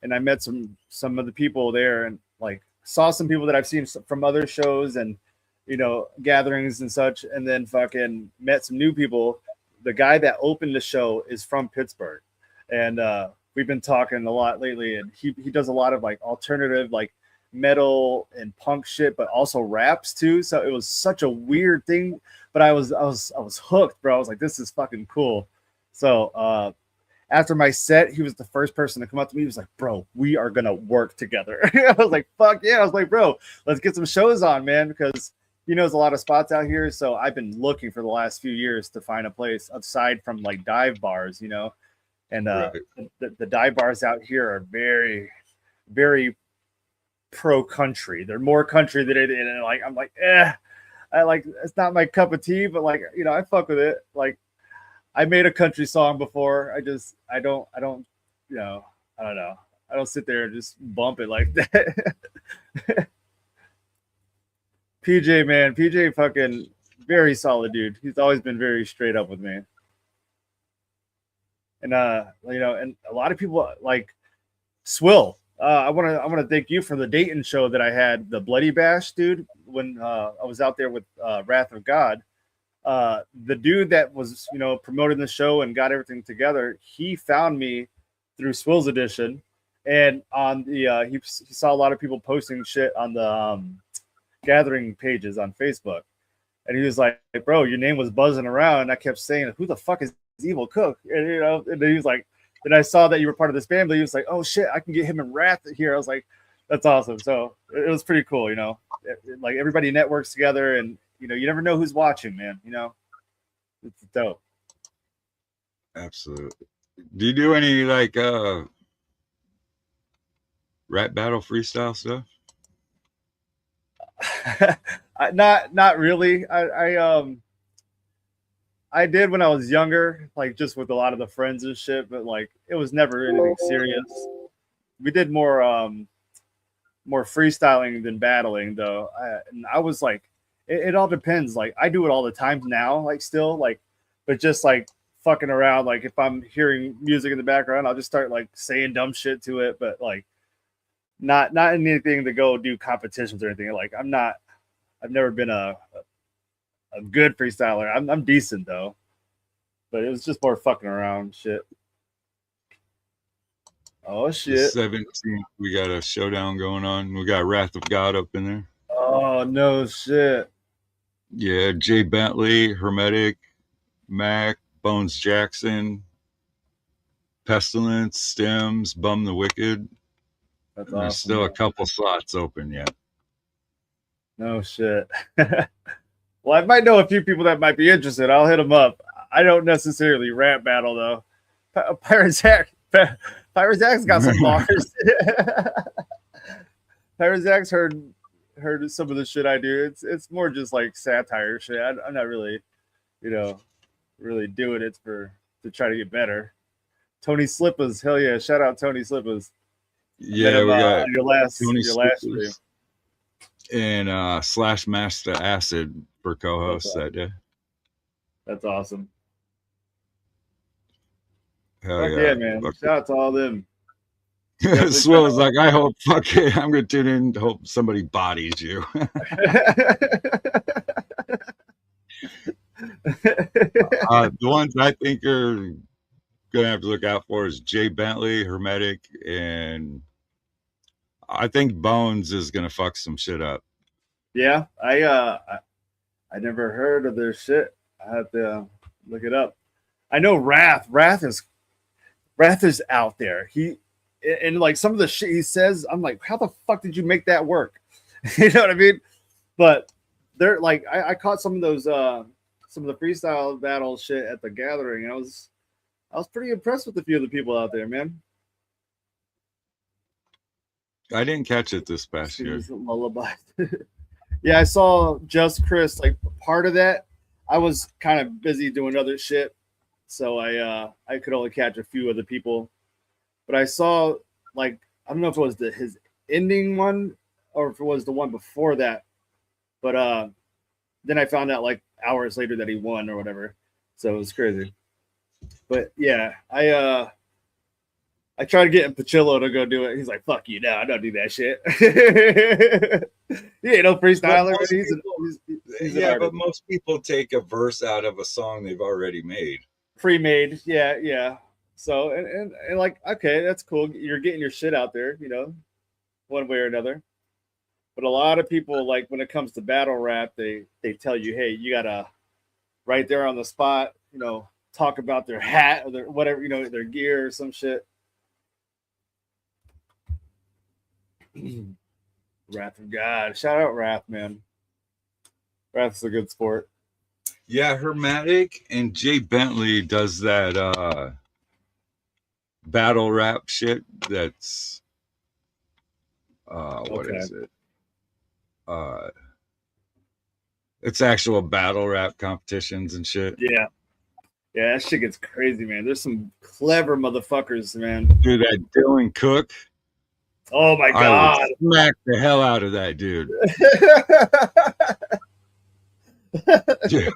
And I met some of the people there and like saw some people that I've seen from other shows and, you know, gatherings and such. And then fucking met some new people. The guy that opened the show is from Pittsburgh. And we've been talking a lot lately. And he does a lot of like alternative, like metal and punk shit, but also raps too. So it was such a weird thing. But I was hooked, bro. I was like, this is fucking cool. So after my set, he was the first person to come up to me. He was like, bro, we are going to work together. I was like, fuck yeah. I was like, bro, let's get some shows on, man, because he knows a lot of spots out here. So I've been looking for the last few years to find a place aside from like dive bars, you know, and the dive bars out here are very, very pro country. They're more country than it. And like, I'm like, I like, it's not my cup of tea, but like, you know, I fuck with it. Like, I made a country song before. I don't, you know, I don't know. I don't sit there and just bump it like that. PJ, man, PJ fucking very solid dude. He's always been very straight up with me. And you know, and a lot of people like Swill. I want to thank you for the Dayton show that I had, the Bloody Bash, dude, when I was out there with Wrath of God. The dude that was, you know, promoting the show and got everything together, he found me through Swill's Edition, and on the he saw a lot of people posting shit on the gathering pages on Facebook, and he was like, bro, your name was buzzing around, and I kept saying, who the fuck is Evol Cook? And you know, and then he was like, then I saw that you were part of this family. He was like, oh shit, I can get him and Wrath here. I was like, that's awesome. So it was pretty cool, you know, like everybody networks together, and you know, you never know who's watching, man. You know, it's dope. Absolutely. Do you do any like rap battle freestyle stuff? Not really. I did when I was younger, like just with a lot of the friends and shit, but like it was never anything serious. We did more freestyling than battling though. I was like it all depends. Like I do it all the time now, like still like, but just like fucking around. Like if I'm hearing music in the background, I'll just start like saying dumb shit to it, but like not anything to go do competitions or anything. Like I've never been a good freestyler. I'm decent though, but it was just more fucking around shit. Oh The shit! 17th, we got a showdown going on. We got Wrath of God up in there. Oh no shit! Yeah, Jay Bentley, Hermetic, Mac, Bones Jackson, Pestilence, Stems, Bum the Wicked. That's and there's awesome, still a man. couple slots open yet. No shit. Well, I might know a few people that might be interested. I'll hit them up. I don't necessarily rap battle though. Pyrozack's got some bars. Pyrozack's heard some of the shit I do. It's more just like satire shit. I'm not really, really doing it to try to get better. Tony Slippas, hell yeah! Shout out Tony Slippas. Yeah, we got your last Tony stream. Slippers and Slash Master Acid for co-host that day. That's awesome. Hell Fuck yeah. yeah, man! Shout out to all them. Swill was like, I hope, fuck it, I'm going to tune in to hope somebody bodies you. The ones I think are going to have to look out for is Jay Bentley, Hermetic, and I think Bones is going to fuck some shit up. Yeah, I never heard of their shit. I have to look it up. I know Wrath is out there. And like some of the shit he says, I'm like, how the fuck did you make that work? You know what I mean? But they're like, I caught some of those some of the freestyle battle shit at the gathering. I was pretty impressed with a few of the people out there, man. I didn't catch it this past year. Lullaby. Yeah, I saw Just Chris, like part of that. I was kind of busy doing other shit, so I could only catch a few of the people. But I saw, like, I don't know if it was his ending one or if it was the one before that. But then I found out like hours later that he won or whatever. So it was crazy. But yeah, I tried getting Pachillo to go do it. He's like, "Fuck you, no, I don't do that shit." He ain't no freestyler. He's yeah, but most people take a verse out of a song they've already made. Pre-made, yeah. So and like, okay, that's cool. You're getting your shit out there, one way or another. But a lot of people, like when it comes to battle rap, they tell you, hey, you gotta right there on the spot, talk about their hat or their whatever, their gear or some shit. Wrath of God. Shout out Wrath, man. Wrath's a good sport. Yeah, Hermetic and Jay Bentley does that battle rap shit that's what is it? It's actual battle rap competitions and shit. Yeah, that shit gets crazy, man. There's some clever motherfuckers, man. Dude, that Evol Cook. Oh my god! I would smack the hell out of that dude. Dude.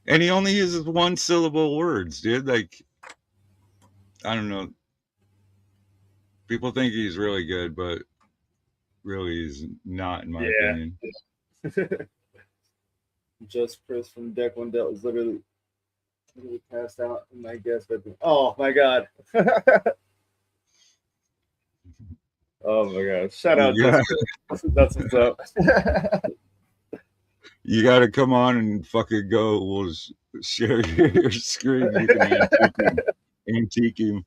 And he only uses one syllable words, dude. Like, I don't know. People think he's really good, but really he's not, in my opinion. Just Chris from Deck One Dealt was literally passed out in my guest bedroom. Oh my god. Oh my god. Shout out that's what's up. You gotta come on and fucking go. We'll share your screen. You can antique him.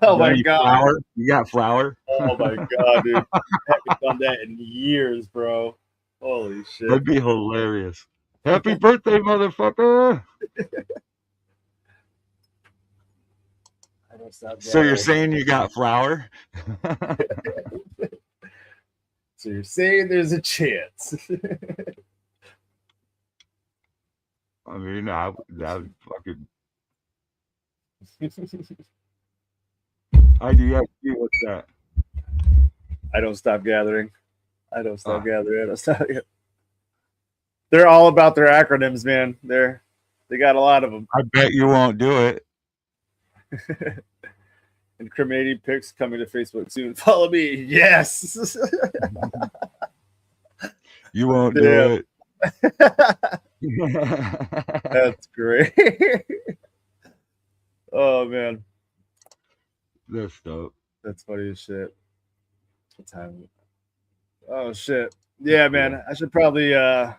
Oh my god. Flour? You got flour? Oh my god, dude. I haven't done that in years, bro. Holy shit. That'd be hilarious. Happy birthday, motherfucker. So you're saying you got flour? So you're saying there's a chance. I mean, that would fucking. IDXD, what's that? I don't stop gathering. They're all about their acronyms, man. They got a lot of them. I bet you won't do it. Incriminating pics coming to Facebook soon. Follow me. Yes. You won't do it. That's great. Oh man, That's dope. that's funny as shit. What time? is it? Oh shit. Yeah, man. I should probably Yeah.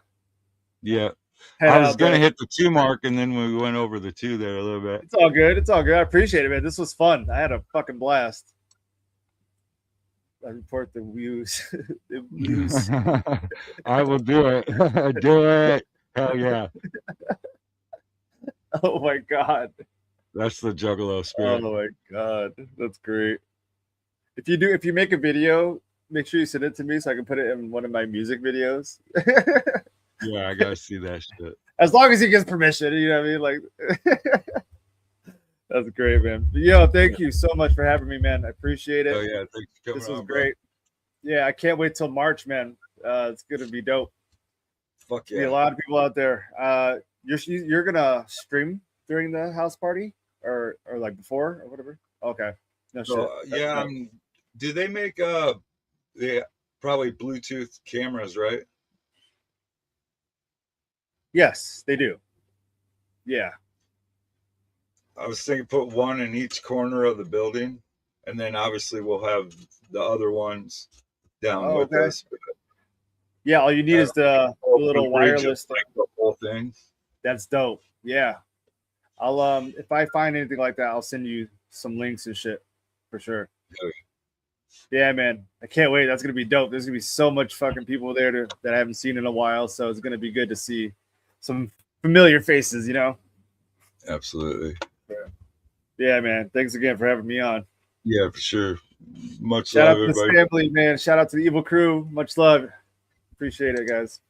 head I was out gonna there. hit the 2 mark, and then we went over the 2 there a little bit. It's all good. It's all good. I appreciate it, man. This was fun. I had a fucking blast. I report the views. The views. I will do it. Do it. Hell yeah. Oh my god. That's the Juggalo Oh spirit. my god. That's great. If you make a video, make sure you send it to me so I can put it in one of my music videos. Yeah, I gotta see that shit. As long as he gets permission, you know what I mean? Like that's great, man. But, yo, thank you so much for having me, man. I appreciate it. Oh yeah, thanks for coming This was on, bro. great. Yeah, I can't wait till March, man. It's gonna be dope. Fuck Be a yeah. lot of people out there. You're gonna stream during the house party or like before or whatever. Okay, no shit. So yeah, do they make probably Bluetooth cameras, right? Yes, they do. Yeah. I was thinking put one in each corner of the building, and then obviously we'll have the other ones down Oh, with okay. us. Yeah, all you need is the little wireless thing. the whole thing. That's dope. Yeah. I'll if I find anything like that, I'll send you some links and shit for sure. Oh, Yeah, man. I can't wait. That's gonna be dope. There's gonna be so much fucking people there that I haven't seen in a while. So it's gonna be good to see some familiar faces, you know? Absolutely. Yeah, man. Thanks again for having me on. Yeah, for sure. Much Shout love, out to this everybody. family, man. Shout out to the Evil crew. Much love. Appreciate it, guys.